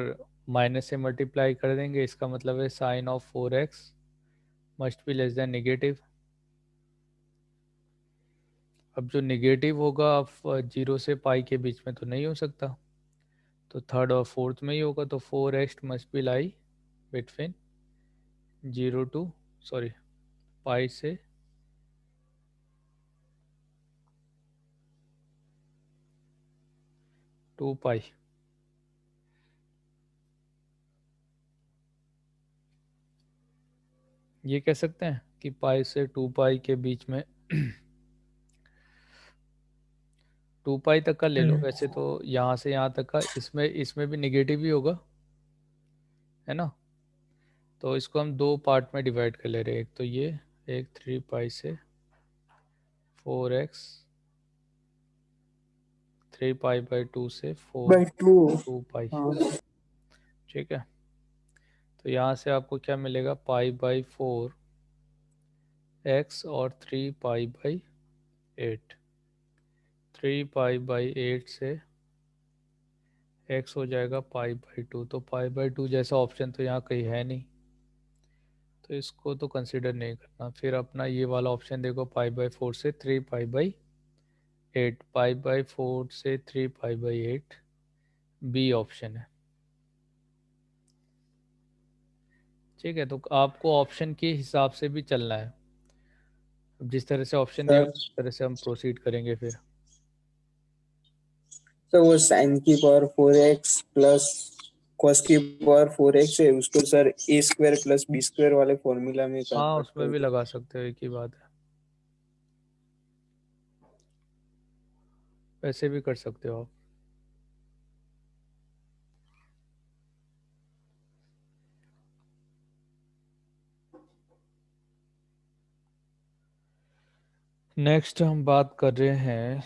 माइनस से मल्टीप्लाई कर देंगे, इसका मतलब है sine of 4x must be less than negative. अब जो नेगेटिव होगा अब 0 से पाई के बीच में तो नहीं हो सकता, तो थर्ड और फोर्थ में ही होगा। तो 4x must be lie between 0 to sorry pi से 2 पाई। ये कह सकते हैं कि पाई से 2 पाई के बीच में 2 पाई तक का ले लो। वैसे तो यहाँ से यहाँ तक का इसमें इसमें भी निगेटिव ही होगा, है ना। तो इसको हम 2 पार्ट में डिवाइड कर ले रहे हैं। एक तो ये, एक 3 पाई से 4x 3 पाई बाई 2 से 4 बाई टू 2 पाई। हाँ ठीक है, तो यहाँ से आपको क्या मिलेगा, पाई बाई 4 एक्स और 3 पाई बाई 8। 3 पाई बाई 8 से एक्स हो जाएगा पाई बाई 2। तो पाई बाई 2 जैसा ऑप्शन तो यहाँ कहीं है नहीं, तो इसको तो कंसिडर नहीं करना। फिर अपना ये वाला ऑप्शन देखो, पाई बाई 4 से 3 पाई बाई 8। पाई बाई 4 से 3 पाई बाई 8 बी ऑप्शन है। ठीक है, तो आपको ऑप्शन के हिसाब से भी चलना है। अब जिस तरह से ऑप्शन दिया सर। उस तरह से हम प्रोसीड करेंगे फिर। तो वो साइन की पावर 4x प्लस कॉस की पावर 4x है, उसको सर ए स्क्वायर प्लस बी स्क्वायर वाले फॉर्मूला में हाँ, कन्वर्ट उसमें कर भी दो। लगा सकते हो, एक ही बात है। वैसे भी कर सकते हो आप। नेक्स्ट हम बात कर रहे हैं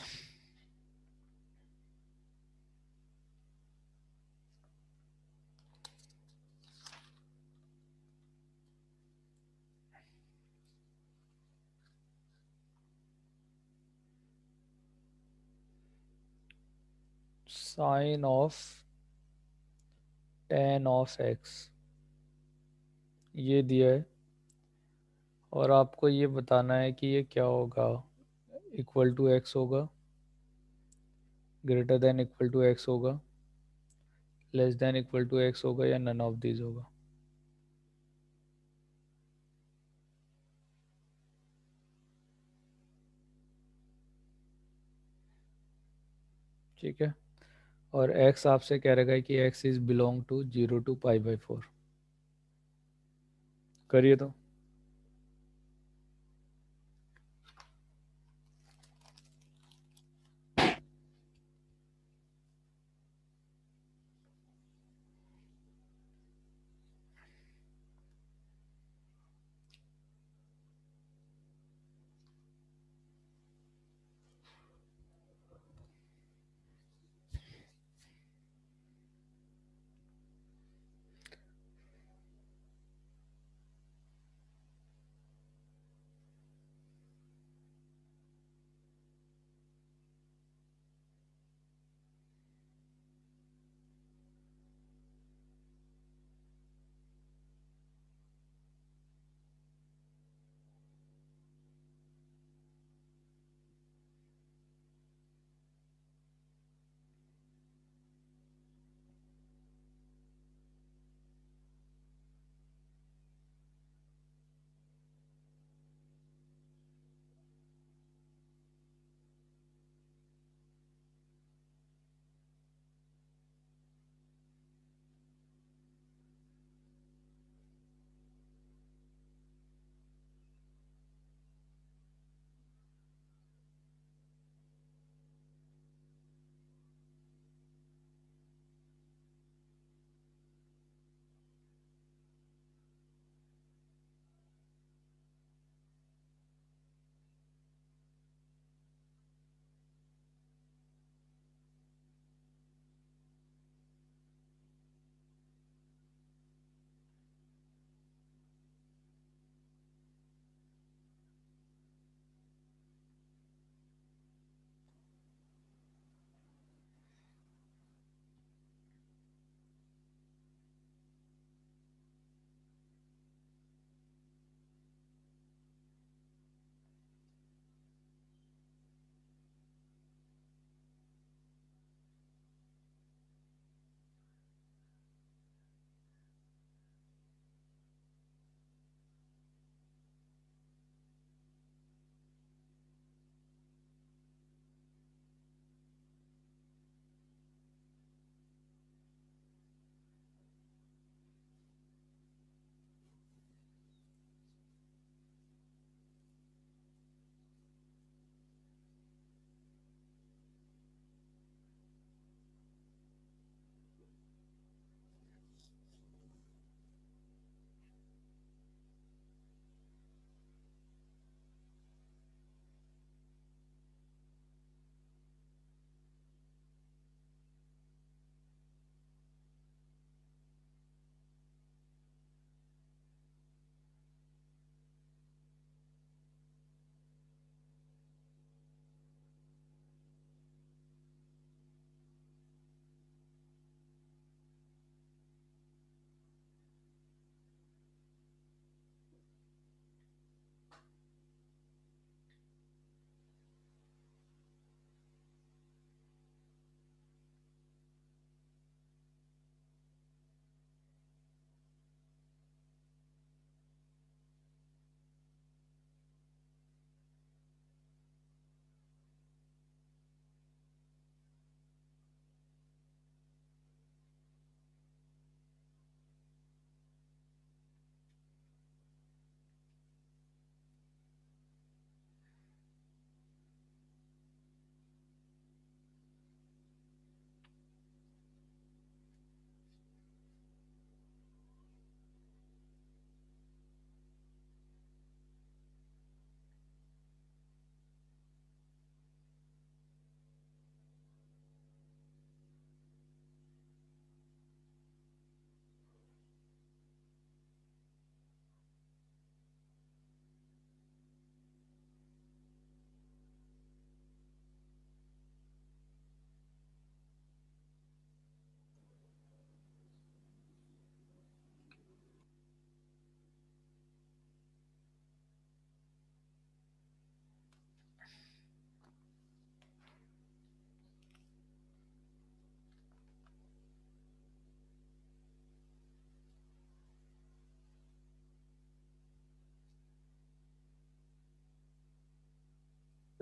sine of tan of x। ये दिया है और आपको ये बताना है कि ये क्या होगा, इक्वल टू x होगा, greater than equal to x होगा, less than equal to x होगा, या नन ऑफ दीज होगा। ठीक है, और x आपसे कह रहा है कि x is belong to 0 to pi by 4। करिए तो।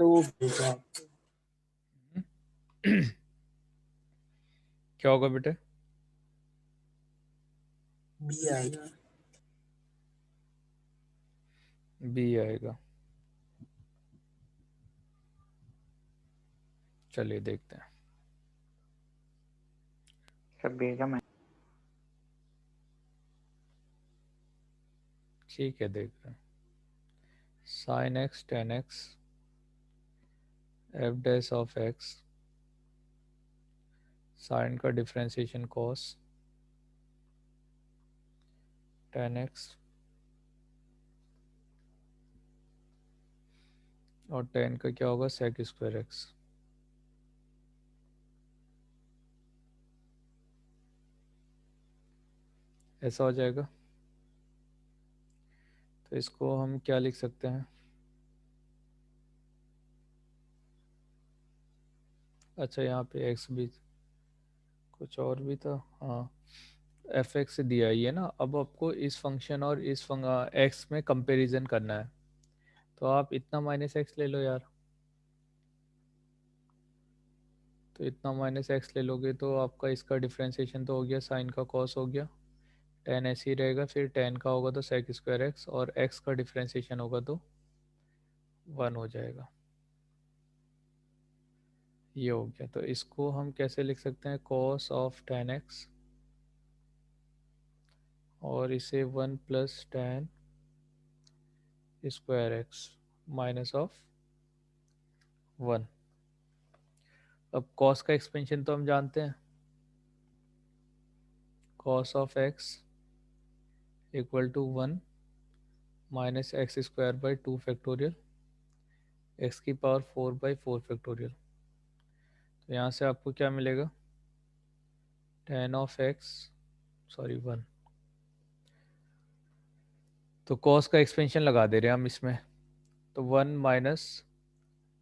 तो वो भेजा क्या होगा बेटे? बी आएगा। बी आएगा। चलिए देखते हैं। सर भेजा मैं। ठीक है, देख रहे हैं। Sine x tan x f dash of x, sine का डिफ्रेंसिएशन कॉस टेन एक्स और टेन का क्या होगा? Sec square x. ऐसा हो जाएगा। तो इसको हम क्या लिख सकते हैं? अच्छा, यहाँ पे एक्स भी कुछ और भी था, हाँ। एफ एक्स दिया ही है ना। अब आपको इस फंक्शन और इस एक्स में कंपैरिजन करना है, तो आप इतना माइनस एक्स ले लो यार। तो इतना माइनस एक्स ले लोगे तो आपका इसका डिफ्रेंसिएशन तो हो गया, साइन का कॉस हो गया, टेन ऐसे ही रहेगा, फिर टेन का होगा तो सेक स्क्वायर एक्स, और एक्स का डिफ्रेंसिएशन होगा तो 1 हो जाएगा। ये हो गया। तो इसको हम कैसे लिख सकते हैं? कॉस ऑफ टेन एक्स, और इसे 1 plus tan square x minus of 1। अब कॉस का एक्सपेंशन तो हम जानते हैं, cos of x equal to 1 minus x square by 2 factorial x की पावर 4 बाई 4 फैक्टोरियल। तो यहाँ से आपको क्या मिलेगा? Tan of x, sorry 1। तो कॉस का एक्सपेंशन लगा दे रहे हैं हम इसमें, तो 1 minus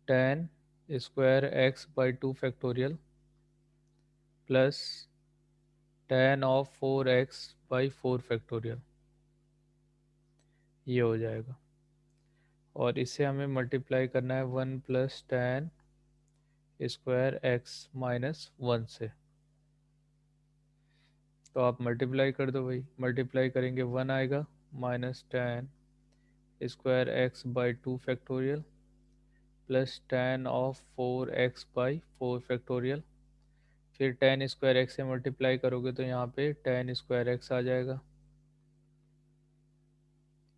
ten square x by 2 factorial plus ten of 4x by 4 factorial, ये हो जाएगा। और इसे हमें मल्टीप्लाई करना है 1 plus tan square x minus 1 से। तो आप मल्टीप्लाई कर दो भाई, मल्टीप्लाई करेंगे 1 आएगा minus ten square x by 2 factorial plus ten of 4x by 4 factorial, फिर टेन स्क्वायर एक्स से मल्टीप्लाई करोगे तो यहाँ पे टेन स्क्वायर एक्स आ जाएगा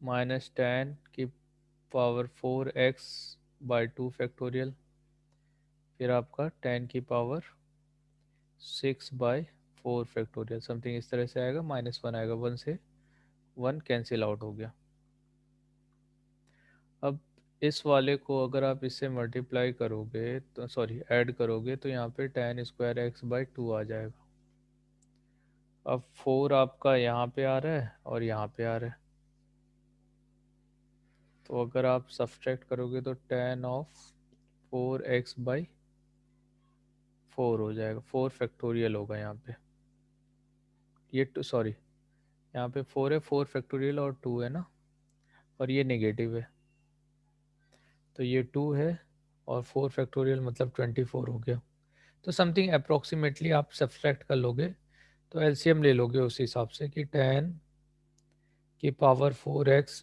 माइनस टेन की पावर 4x बाई 2 फैक्टोरियल, फिर आपका टेन की पावर 6 बाई 4 फैक्टोरियल, समथिंग इस तरह से आएगा। माइनस 1 आएगा, 1 से 1 कैंसिल आउट हो गया। अब इस वाले को अगर आप इससे मल्टीप्लाई करोगे तो सॉरी ऐड करोगे तो यहाँ पे टेन स्क्वायर एक्स बाई 2 आ जाएगा। अब 4 आपका यहाँ पे आ रहा है और यहाँ पे आ रहा है, तो अगर आप सब्सट्रैक्ट करोगे तो टेन ऑफ 4x बाई 4 हो जाएगा। 4 फैक्टोरियल होगा यहाँ पे, ये टू सॉरी यहाँ पे 4 है, 4 फैक्टोरियल और 2 है ना, और ये नेगेटिव है तो ये 2 है और 4 फैक्टोरियल मतलब 24 हो गया। तो समथिंग अप्रोक्सीमेटली आप सब्सट्रैक्ट कर लोगे तो एलसीएम ले लोगे उस हिसाब से कि 10 की पावर 4x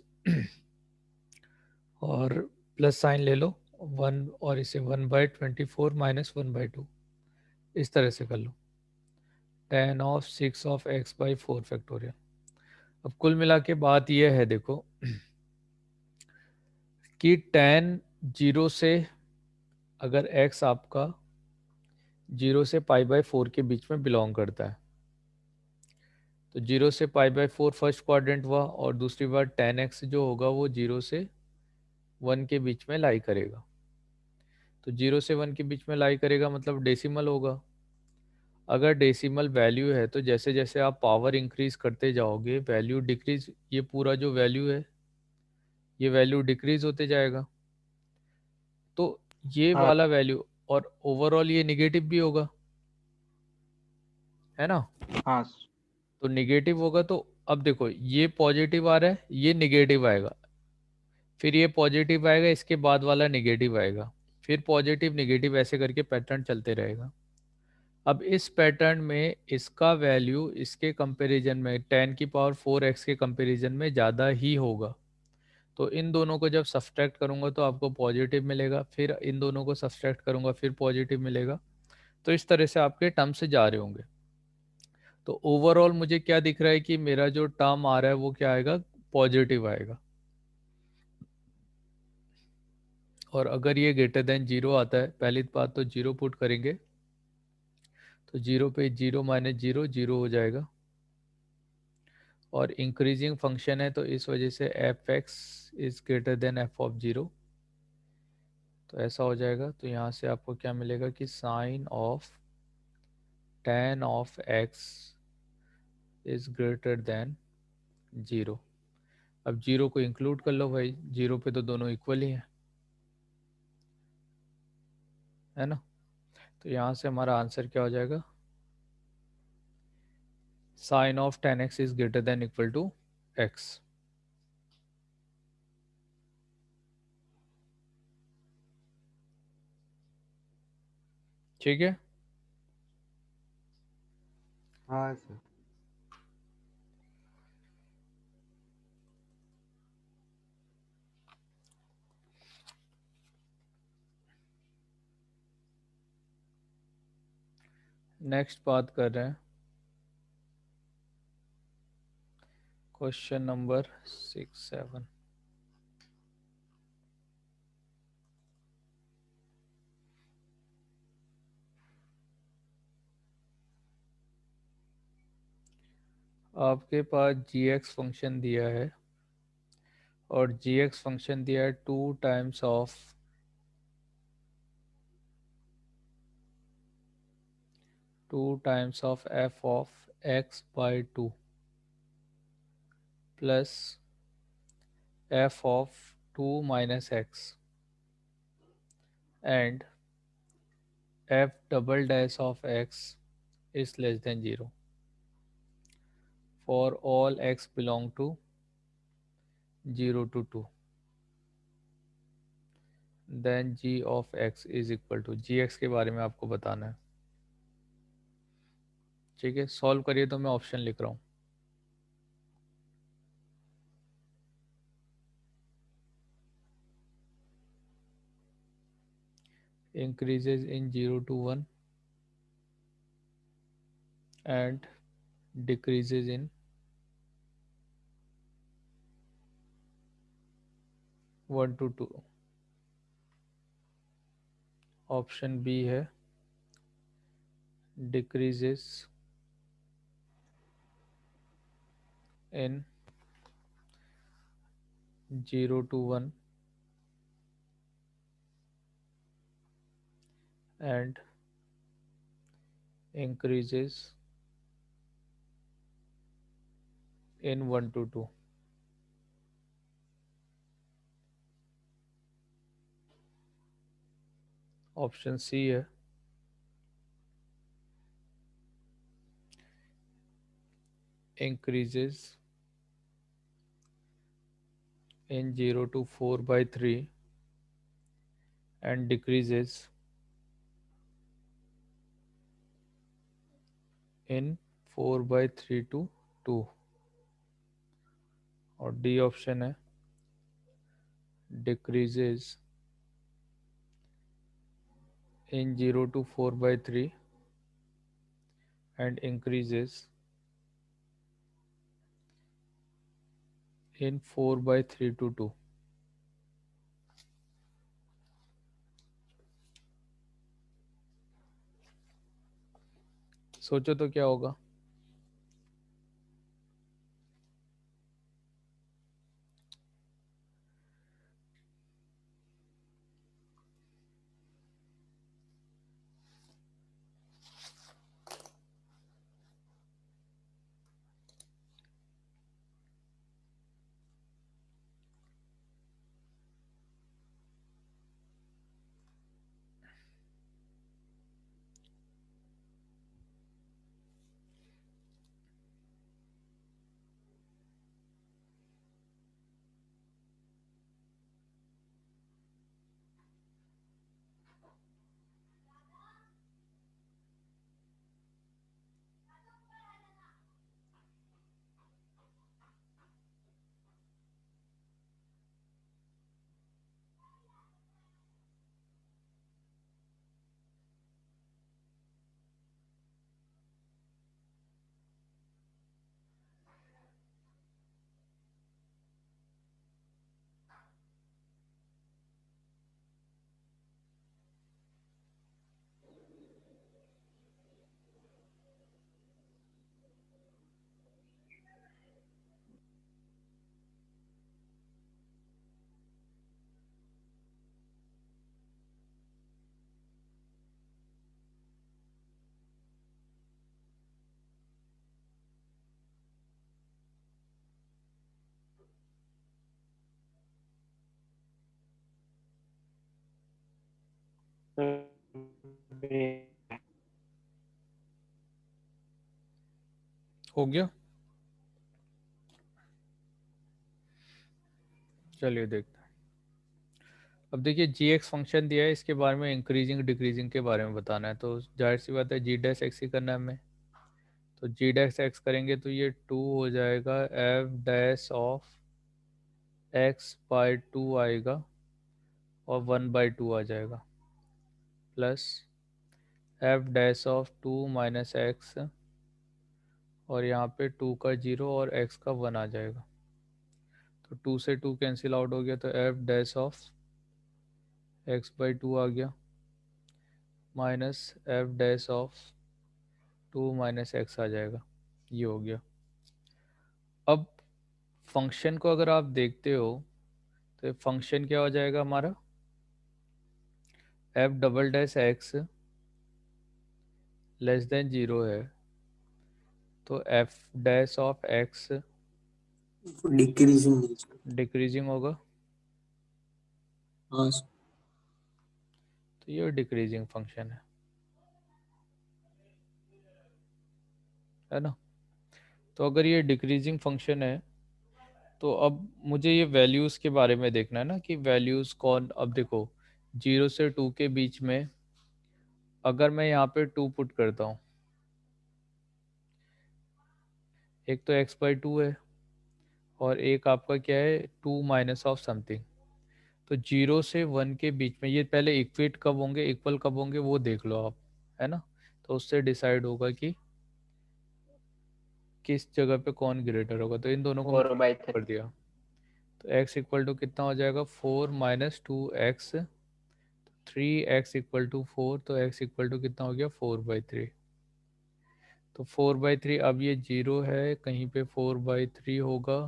और प्लस साइन ले लो 1 और इसे 1/24 माइनस 1/2, इस तरह से कर लो। 10 of 6 of x by 4 factorial. अब कुल मिला के बात यह है देखो कि 10 जीरो से, अगर x आपका 0 से π/4 के बीच में बिलोंग करता है तो 0 से π/4 फर्स्ट क्वाड्रेंट हुआ, और दूसरी बार 10x जो होगा वो 0 से 1 के बीच में लाई करेगा। तो 0 से 1 के बीच में लाई करेगा मतलब डेसिमल होगा। अगर डेसिमल वैल्यू है तो जैसे जैसे आप पावर इंक्रीज करते जाओगे वैल्यू डिक्रीज, ये पूरा जो वैल्यू है ये वैल्यू डिक्रीज होते जाएगा। तो ये हाँ वाला वैल्यू, और ओवरऑल ये निगेटिव भी होगा, है ना। हाँ तो निगेटिव होगा तो अब देखो ये पॉजिटिव आ रहा है, ये निगेटिव आएगा, फिर ये पॉजिटिव आएगा, इसके बाद वाला निगेटिव आएगा। फिर पॉजिटिव नेगेटिव ऐसे करके पैटर्न चलते रहेगा। अब इस पैटर्न में इसका वैल्यू इसके कंपैरिजन में 10 की पावर 4x के कंपैरिजन में ज़्यादा ही होगा। तो इन दोनों को जब सब्सट्रैक्ट करूंगा तो आपको पॉजिटिव मिलेगा, फिर इन दोनों को सब्सट्रैक्ट करूंगा फिर पॉजिटिव मिलेगा। तो इस तरह से आपके टर्म से जा रहे होंगे। तो ओवरऑल मुझे क्या दिख रहा है कि मेरा जो टर्म आ रहा है वो क्या आएगा, पॉजिटिव आएगा। और अगर ये ग्रेटर देन जीरो आता है, पहली बात तो जीरो पुट करेंगे, तो जीरो पे जीरो माइनस जीरो जीरो हो जाएगा। और इंक्रीजिंग फंक्शन है तो इस वजह से F X is greater then F of zero, तो ऐसा हो जाएगा। तो यहाँ से आपको क्या मिलेगा कि sine of tan of x is greater than zero. अब जीरो को इंक्लूड कर लो भाई, जीरो पे तो दोनों इक्वल ही हैं, है ना। तो यहाँ से हमारा आंसर क्या हो जाएगा, sine of tan x is greater than equal to x। ठीक है। हाँ सर। नेक्स्ट बात कर रहे हैं क्वेश्चन नंबर 6-7। आपके पास gx फंक्शन दिया है और gx फंक्शन दिया है 2 times of f of x by 2 plus f of 2 minus x and f double dash of x is less than 0 for all x belong to 0 to 2, then g of x is equal to, gx के बारे में आपको बताना है। ठीक है, solve करिए। तो मैं ऑप्शन लिख रहा हूँ। increases in 0 to 1 and decreases in 1 to 2। Option B है decreases in 0 to 1 and increases in 1 to 2। Option C है increases in 0 to 4 by 3 and decreases in 4 by 3 to 2। और डी ऑप्शन है decreases in 0 to 4 by 3 and increases in 4 by 3 to 2। सोचो तो क्या होगा। हो गया। चलिए देखते हैं। अब देखिए जी एक्स फंक्शन दिया है, इसके बारे में इंक्रीजिंग डिक्रीजिंग के बारे में बताना है, तो जाहिर सी बात है जी डैश एक्स ही करना है हमें। तो जी डैश एक्स करेंगे तो ये 2 हो जाएगा, F dash of x by 2 आएगा और 1/2 आ जाएगा, plus F dash of 2 minus x, और यहाँ पे 2 का 0 और एक्स का 1 आ जाएगा। तो 2 से 2 कैंसिल आउट हो गया, तो एफ डैश ऑफ x/2 आ गया, minus F dash of 2 minus X आ जाएगा। ये हो गया। अब फंक्शन को अगर आप देखते हो तो फंक्शन क्या हो जाएगा हमारा, F double dash X less then 0 है, तो F dash of x decreasing. Decreasing होगा, हाँ सर। तो ये डिक्रीजिंग फंक्शन है ना। तो अगर ये डिक्रीजिंग फंक्शन है तो अब मुझे ये वैल्यूज़ के बारे में देखना है ना, कि वैल्यूज़ कौन, अब देखो 0 से 2 के बीच में अगर मैं यहाँ पे 2 पुट करता हूँ, एक तो x/2 है और एक आपका क्या है 2 माइनस ऑफ समथिंग। तो 0 से 1 के बीच में ये पहले इक्वेट कब होंगे, इक्वल कब होंगे वो देख लो आप, है ना। तो उससे डिसाइड होगा कि किस जगह पे कौन ग्रेटर होगा। तो इन दोनों को 4/3 कर दिया, तो x इक्वल टू कितना हो जाएगा, 4 minus 2x, 3x equal to 4, तो x इक्वल टू कितना हो गया, 4/3। तो 4/3, अब ये 0 है, कहीं पे 4/3 होगा,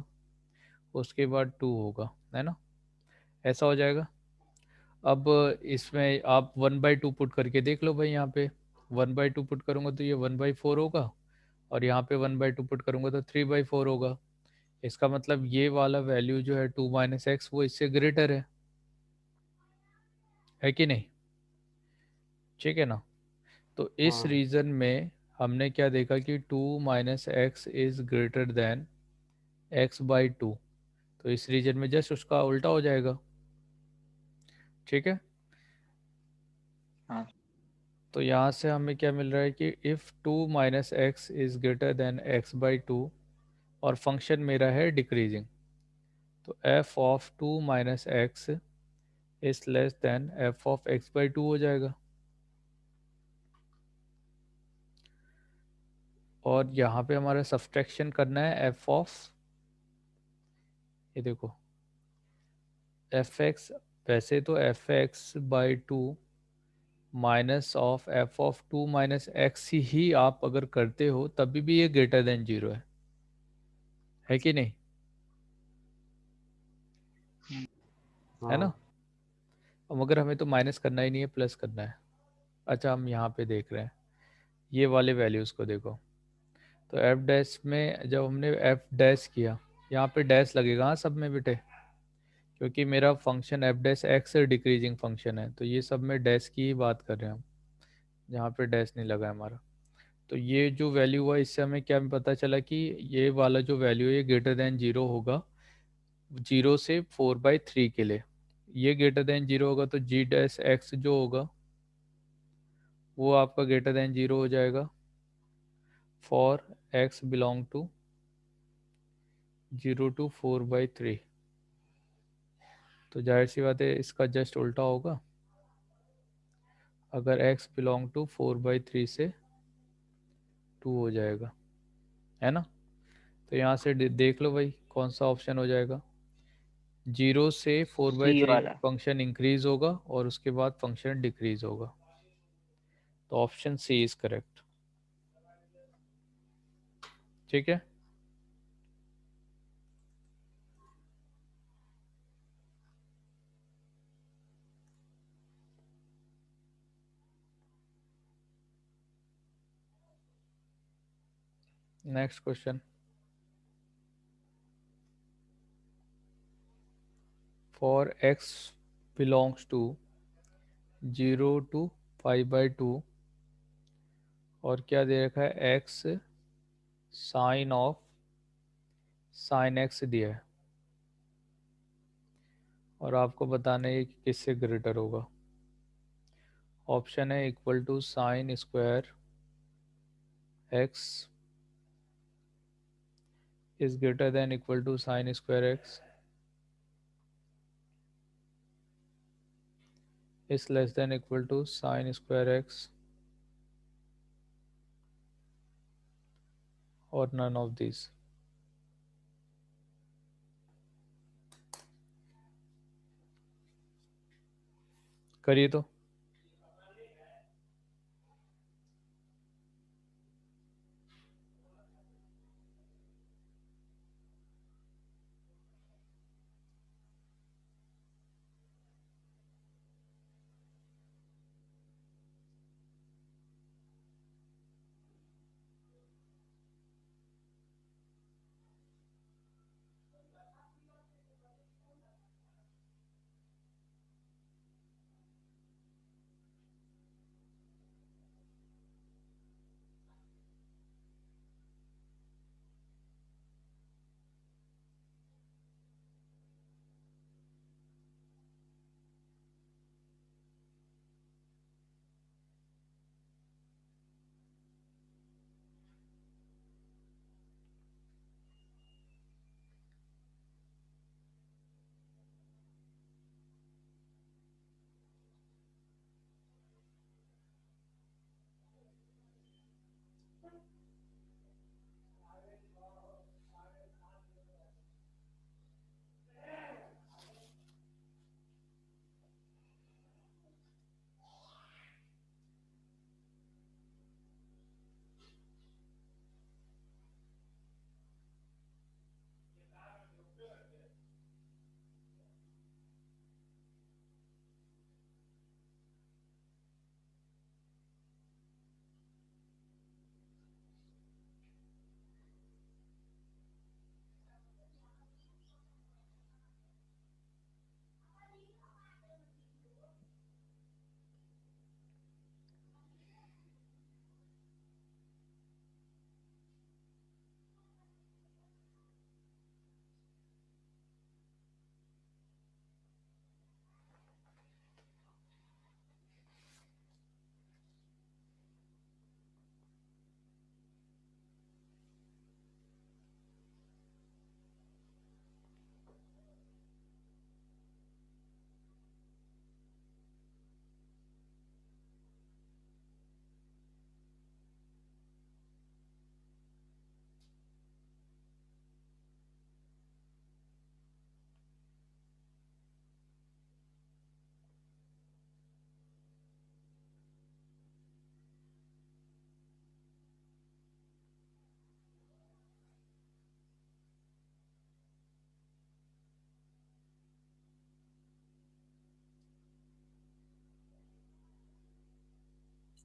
उसके बाद 2 होगा, है ना, ऐसा हो जाएगा। अब इसमें आप 1/2 पुट करके देख लो भाई, यहाँ पे 1/2 पुट करूँगा तो ये 1/4 होगा, और यहाँ पे 1/2 पुट करूँगा तो 3/4 होगा। इसका मतलब ये वाला वैल्यू जो है 2 माइनस एक्स वो इससे ग्रेटर है कि नहीं, ठीक है ना। तो इस हाँ रीजन में हमने क्या देखा कि 2 minus x is greater then x/2, तो इस रीजन में जस्ट उसका उल्टा हो जाएगा, ठीक है। हाँ तो यहाँ से हमें क्या मिल रहा है कि if 2 minus x is greater then x/2 और फंक्शन मेरा है डिक्रीजिंग, तो f of 2 minus x is less then f of x/2 हो जाएगा। और यहाँ पे हमारा सब्सट्रैक्शन करना है f ऑफ, ये देखो एफ एक्स, वैसे तो f(x/2 minus of f(2 minus X ही आप अगर करते हो तभी भी ये ग्रेटर देन 0 है कि नहीं, है ना। हाँ अब अगर हमें तो माइनस करना ही नहीं है, प्लस करना है। अच्छा हम यहाँ पे देख रहे हैं ये वाले वैल्यूज़ को देखो, तो एफ डैश में जब हमने एफ डैश किया, यहाँ पे डैश लगेगा हाँ सब में बेटे, क्योंकि मेरा function F dash x decreasing function है, तो ये सब में डैश की ही बात कर रहे हैं हम, जहाँ पे डैश नहीं लगा है हमारा। तो ये जो वैल्यू हुआ इससे हमें क्या पता चला कि ये वाला जो वैल्यू है ये ग्रेटर देन 0 होगा 0 से 4/3 के लिए। ये ग्रेटर देन 0 होगा तो जी डैश एक्स जो होगा वो आपका ग्रेटर देन 0 हो जाएगा for x belong to 0 to 4/3। तो जाहिर सी बात है इसका जस्ट उल्टा होगा, अगर x बिलोंग टू 4/3 से 2 हो जाएगा, है ना। तो यहाँ से देख लो भाई कौन सा ऑप्शन हो जाएगा, 0 से सी 4/3 वाला। फंक्शन इंक्रीज होगा और उसके बाद फंक्शन डिक्रीज होगा। तो ऑप्शन सी इज करेक्ट, ठीक है। Next question, for x belongs to 0 to 5/2 और क्या दे रखा है x sine of sine x दिया है और आपको बताना है कि किससे ग्रेटर होगा। ऑप्शन है equal to sine square x is greater than equal to sine square x is less than equal to sine square x or none of these। करिए तो।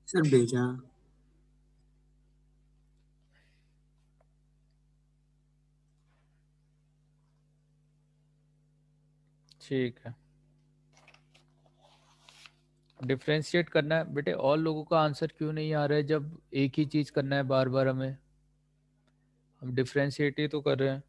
सर भेजा। ठीक है, डिफ्रेंशिएट करना है बेटे। और लोगों का आंसर क्यों नहीं आ रहा है जब एक ही चीज करना है बार बार हमें? हम डिफ्रेंशिएट ही तो कर रहे हैं।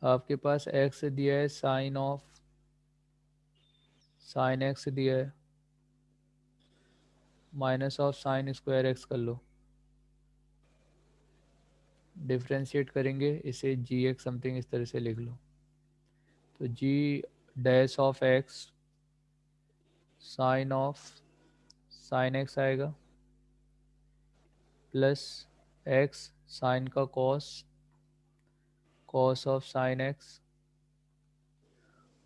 आपके पास x दिया है, साइन ऑफ साइन एक्स दिया है, minus of sine square x कर लो। डिफ्रेंशिएट करेंगे इसे जी एक्स समथिंग इस तरह से लिख लो। तो G dash of x sine of sine X आएगा प्लस एक्स साइन का cos cos of sine X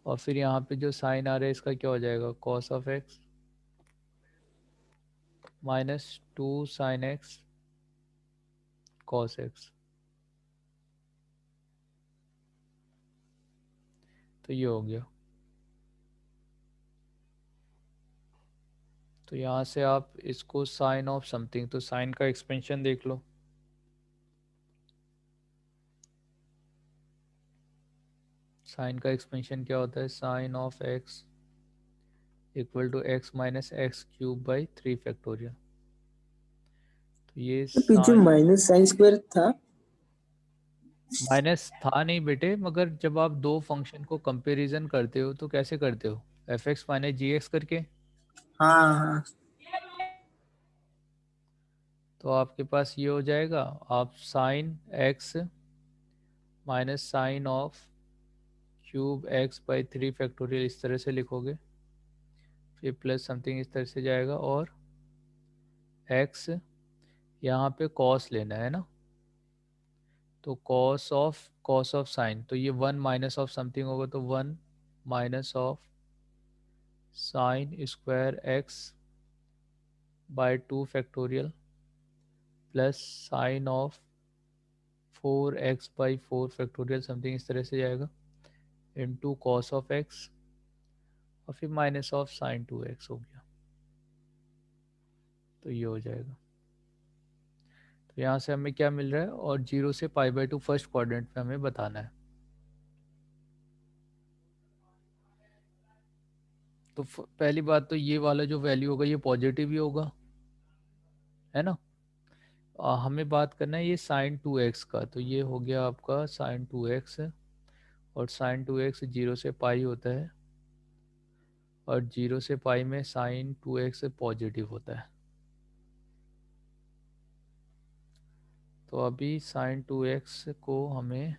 और फिर यहाँ पे जो साइन आ रहा है इसका क्या हो जाएगा, cos of x minus 2 sine x cos x. तो ये हो गया। तो यहाँ से आप इसको साइन ऑफ समथिंग, तो साइन का एक्सपेंशन देख लो। साइन का एक्सपेंशन क्या होता है? Sine of x equal to x minus x cube by 3 factorial. तो ये पीछे साइन माइनस साइन स्क्वायर था। माइनस था नहीं बेटे, मगर जब आप दो फंक्शन को कंपैरिजन करते हो तो कैसे करते हो? एफ एक्स माइनस जी एक्स करके। हाँ हाँ। तो आपके पास ये हो जाएगा, आप sine x minus sine of cube x by 3 factorial इस तरह से लिखोगे, फिर प्लस समथिंग इस तरह से जाएगा, और एक्स यहाँ पे कॉस लेना है ना, तो कॉस ऑफ साइन, तो ये 1 माइनस ऑफ समथिंग होगा, तो 1 minus of sine square x by 2 factorial plus sine of 4x by 4 factorial something इस तरह से जाएगा, इनटू कॉस ऑफ एक्स, और फिर माइनस ऑफ साइन 2x हो गया। तो ये हो जाएगा। तो यहाँ से हमें क्या मिल रहा है, और 0 से π/2 फर्स्ट क्वाड्रेंट में हमें बताना है। तो पहली बात तो ये वाला जो वैल्यू होगा ये पॉजिटिव ही होगा, है ना। हमें बात करना है ये साइन 2x का, तो ये हो गया आपका साइन 2x, और साइन 2x 0 से पाई होता है, और 0 से पाई में साइन 2x पॉजिटिव होता है। तो अभी साइन 2x को हमें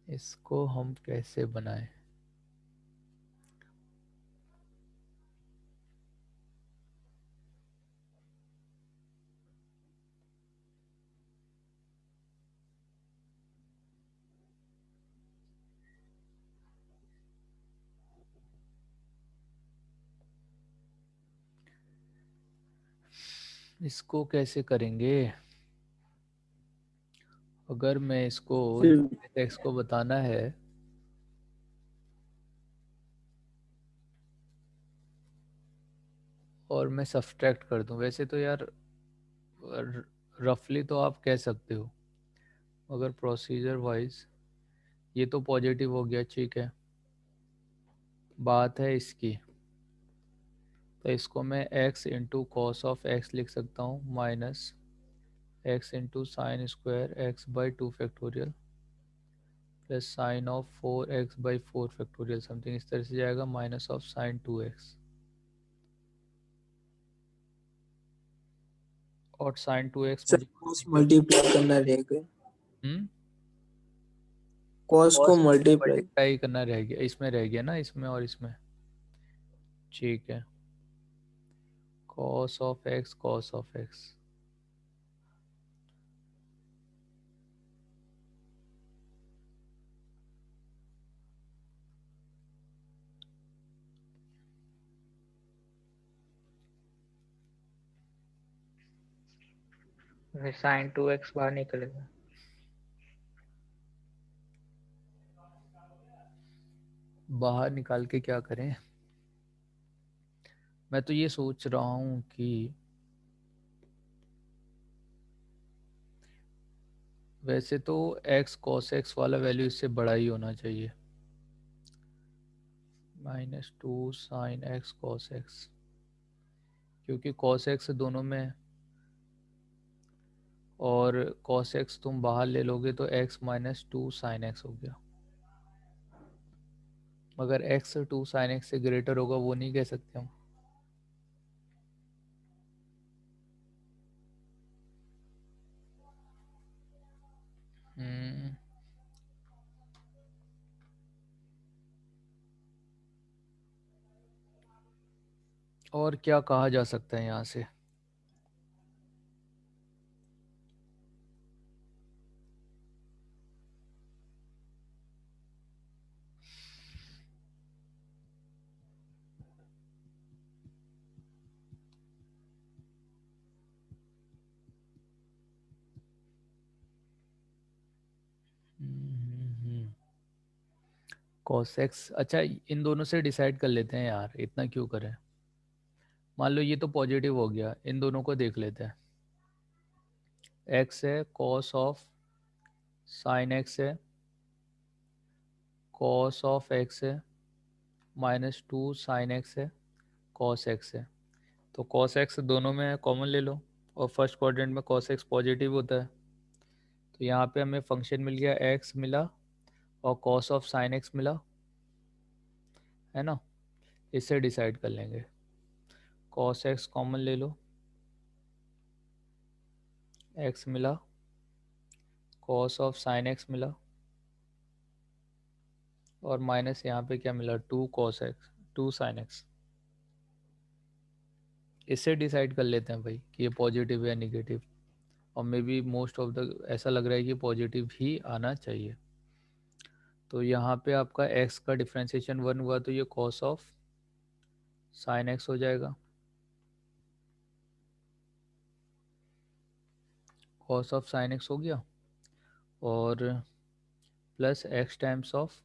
इसको हम कैसे बनाएं? इसको कैसे करेंगे? अगर मैं इसको फिर एक्स को बताना है, और मैं सब्सट्रैक्ट कर दूं, वैसे तो यार रफली तो आप कह सकते हो, मगर प्रोसीजर वाइज ये तो पॉजिटिव हो गया, ठीक है। बात है इसकी, तो इसको मैं x into cos of x लिख सकता हूँ, minus x into sine square x by 2 factorial plus sine of 4x by 4 factorial something इस तरह से जाएगा, माइनस ऑफ साइन 2x, और साइन 2x सर मुझे कॉस मल्टीप्लाई करना रहेगा। हम्म कॉस को कॉस मल्टीप्लाई। मल्टीप्लाई करना रह गया, इसमें रह गया ना, इसमें और इसमें, ठीक है। Cos of x cos of x, sine 2x बाहर निकलेगा। बाहर निकाल के क्या करें? मैं तो ये सोच रहा हूँ कि वैसे तो एक्स कॉस एक्स वाला वैल्यू इससे बड़ा ही होना चाहिए, -2 साइन एक्स कॉस एक्स, क्योंकि कॉस एक्स दोनों में, और कॉस एक्स तुम बाहर ले लोगे तो x -2 साइन एक्स हो गया, मगर x 2 साइन एक्स से ग्रेटर होगा वो नहीं कह सकते हम। हम्म, और क्या कहा जा सकता है यहाँ से? कॉस एक्स, अच्छा इन दोनों से डिसाइड कर लेते हैं यार, इतना क्यों करें। मान लो ये तो पॉजिटिव हो गया, इन दोनों को देख लेते हैं। x है cos ऑफ साइन x है, cos ऑफ x है, -2 साइन x है, cos x है। तो cos x दोनों में कॉमन ले लो, और फर्स्ट क्वाड्रेंट में cos x पॉजिटिव होता है, तो यहाँ पे हमें फंक्शन मिल गया x मिला और cos ऑफ साइन x मिला, है ना। इससे डिसाइड कर लेंगे। cos x कॉमन ले लो, x मिला, cos ऑफ साइन x मिला, और माइनस यहाँ पे क्या मिला, 2 cos x 2 sin x। इससे डिसाइड कर लेते हैं भाई कि ये पॉजिटिव या निगेटिव, और may be most of the ऐसा लग रहा है कि पॉजिटिव ही आना चाहिए। तो यहाँ पे आपका x का डिफ्रेंशिएशन 1 हुआ, तो ये cos ऑफ साइन x हो जाएगा, cos ऑफ साइन x हो गया, और plus x times of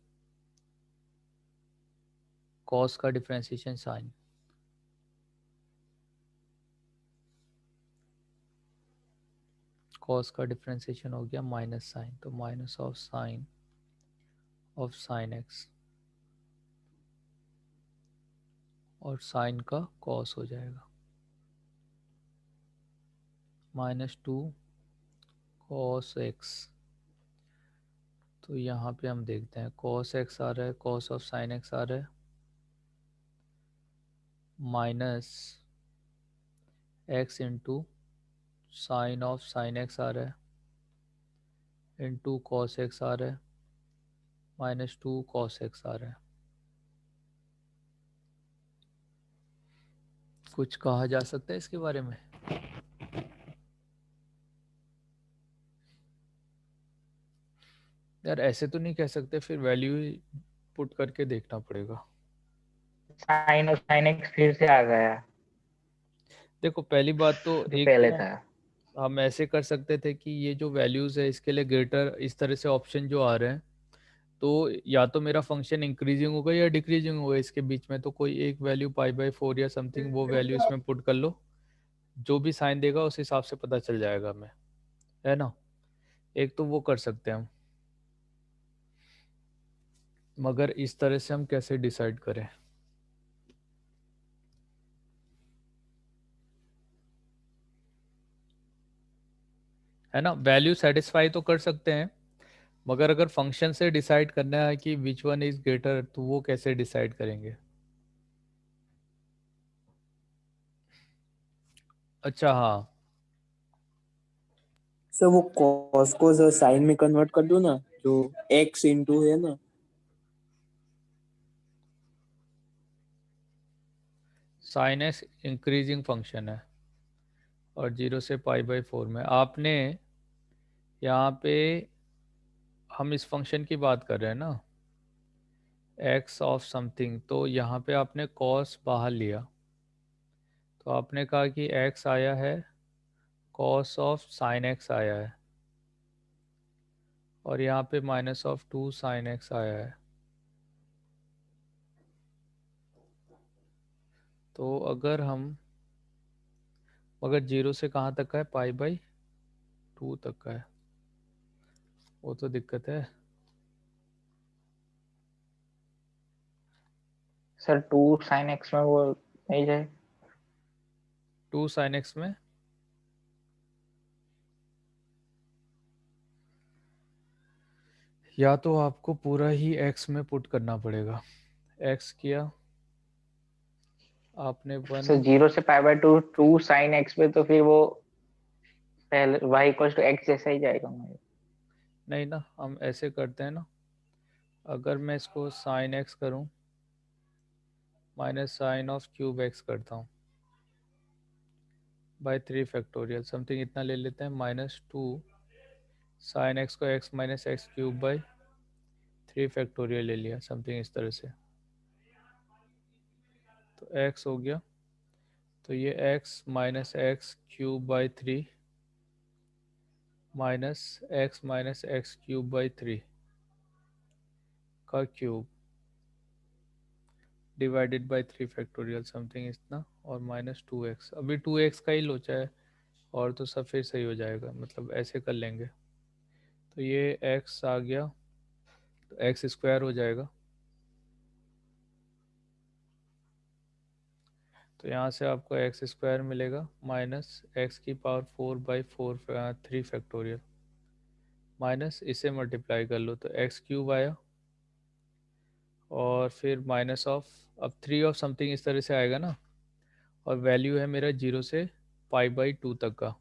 cos का डिफ्रेंशिएशन साइन, cos का डिफ्रेंशिएशन हो गया माइनस साइन, तो माइनस ऑफ साइन x, और साइन का cos हो जाएगा -2 cos x। तो यहाँ पे हम देखते हैं cos x आ रहा है, cos ऑफ साइन x आ रहा है, minus x into sine of sign x आ रहा है, इंटू cos x आ रहा है, -2 cos x आ रहा है। कुछ कहा जा सकता है इसके बारे में? यार ऐसे तो नहीं कह सकते, फिर वैल्यू पुट करके देखना पड़ेगा। साइन और साइन एक्स फिर से आ गया देखो पहली बात तो जो एक पहले तो था। हम ऐसे कर सकते थे कि ये जो वैल्यूज़ है इसके लिए ग्रेटर, इस तरह से ऑप्शन जो आ रहे हैं, तो या तो मेरा फंक्शन इंक्रीजिंग होगा या डिक्रीजिंग होगा, इसके बीच में तो कोई एक वैल्यू π/4 या समथिंग वो वैल्यू इसमें पुट कर लो, जो भी साइन देगा उस हिसाब से पता चल जाएगा हमें, है ना। एक तो वो कर सकते हैं हम, मगर इस तरह से हम कैसे डिसाइड करें? है ना, वैल्यू सेटिस्फाई तो कर सकते हैं, मगर अगर फंक्शन से डिसाइड करना है कि विच वन इज ग्रेटर, तो वो कैसे डिसाइड करेंगे? अच्छा हाँ, सर वो cos को सर साइन में कन्वर्ट कर दो ना, जो x इंटू है ना। साइन एक्स इंक्रीजिंग फंक्शन है और 0 से π/4 में आपने यहाँ पे, हम इस फंक्शन की बात कर रहे हैं ना, x ऑफ समथिंग, तो यहाँ पे आपने cos बाहर लिया, तो आपने कहा कि x आया है, cos ऑफ साइन x आया है, और यहाँ पे -2 साइन x आया है। तो अगर हम, मगर 0 से कहाँ तक का है, π/2 तक का है, वो तो दिक्कत है। सर 2 साइन एक्स में वो नहीं जाए। 2 साइन x में या तो आपको पूरा ही x में पुट करना पड़ेगा, x किया आपने सर 1, 0 से π/2 2 साइन एक्स में तो फिर वो पहले y इक्वल टू एक्स जैसा ही जाएगा मेरे। नहीं ना, हम ऐसे करते हैं ना, अगर मैं इसको साइन x करूं, minus sine of cube x करता हूं, बाय 3 फैक्टोरियल समथिंग इतना ले लेते हैं, -2 साइन x को x minus x cube by 3 factorial ले लिया, समथिंग इस तरह से, तो x हो गया, तो ये x minus x cube by 3 minus x cube by 3 का cube divided by 3 factorial something इतना और माइनस 2x। अभी 2x का ही लोचा है और तो सब फिर सही हो जाएगा, मतलब ऐसे कर लेंगे। तो ये x आ गया तो एक्स स्क्वायर हो जाएगा। तो यहाँ से आपको एक्स स्क्वायर मिलेगा माइनस एक्स की पावर 4/4 3 फैक्टोरियल माइनस इसे मल्टीप्लाई कर लो तो एक्स क्यूब आया और फिर माइनस ऑफ अब 3 ऑफ समथिंग इस तरह से आएगा ना, और वैल्यू है मेरा 0 से π/2 तक का।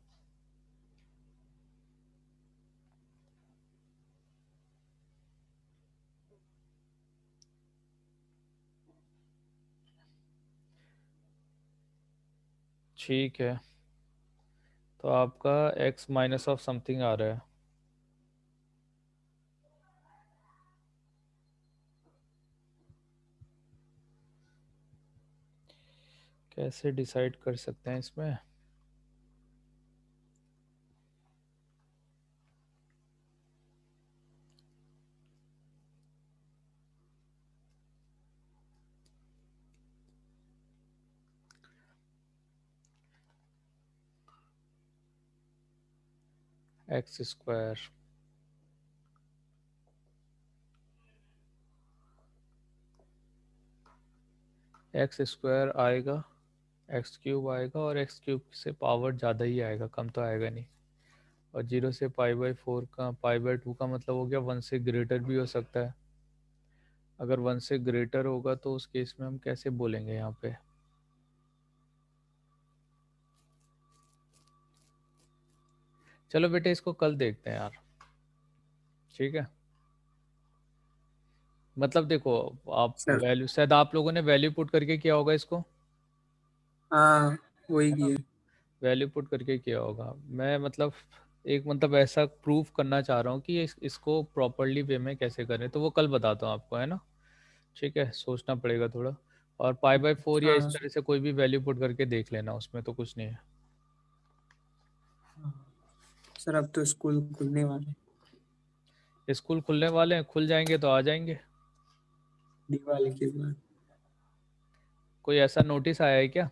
ठीक है, तो आपका x माइनस ऑफ समथिंग आ रहा है। कैसे डिसाइड कर सकते हैं इसमें? एक्स स्क्वायर एक्स स्क्वायर आएगा, एक्स क्यूब आएगा और एक्स क्यूब से पावर ज़्यादा ही आएगा, कम तो आएगा नहीं। और 0 से π/4 का π/2 का मतलब हो गया 1 से ग्रेटर भी हो सकता है। अगर 1 से ग्रेटर होगा तो उस केस में हम कैसे बोलेंगे यहाँ पे? चलो बेटे इसको कल देखते हैं यार, ठीक है? मतलब देखो, आप सर वैल्यू शायद आप लोगों ने वैल्यू पुट करके किया होगा इसको, हाँ वही किए। वैल्यू पुट करके किया होगा। मैं मतलब एक मतलब ऐसा प्रूफ करना चाह रहा हूँ कि इसको प्रॉपरली वे में कैसे करें, तो वो कल बताता हूँ आपको, है ना? ठीक है, सोचना पड़ेगा थोड़ा। और π/4 या इस हाँ तरह से कोई भी वैल्यू पुट करके देख लेना, उसमें तो कुछ नहीं है। सर अब तो स्कूल खुलने वाले, स्कूल खुलने वाले हैं, खुल जाएंगे तो आ जाएंगे। दिवाली के बाद। कोई ऐसा नोटिस आया है क्या?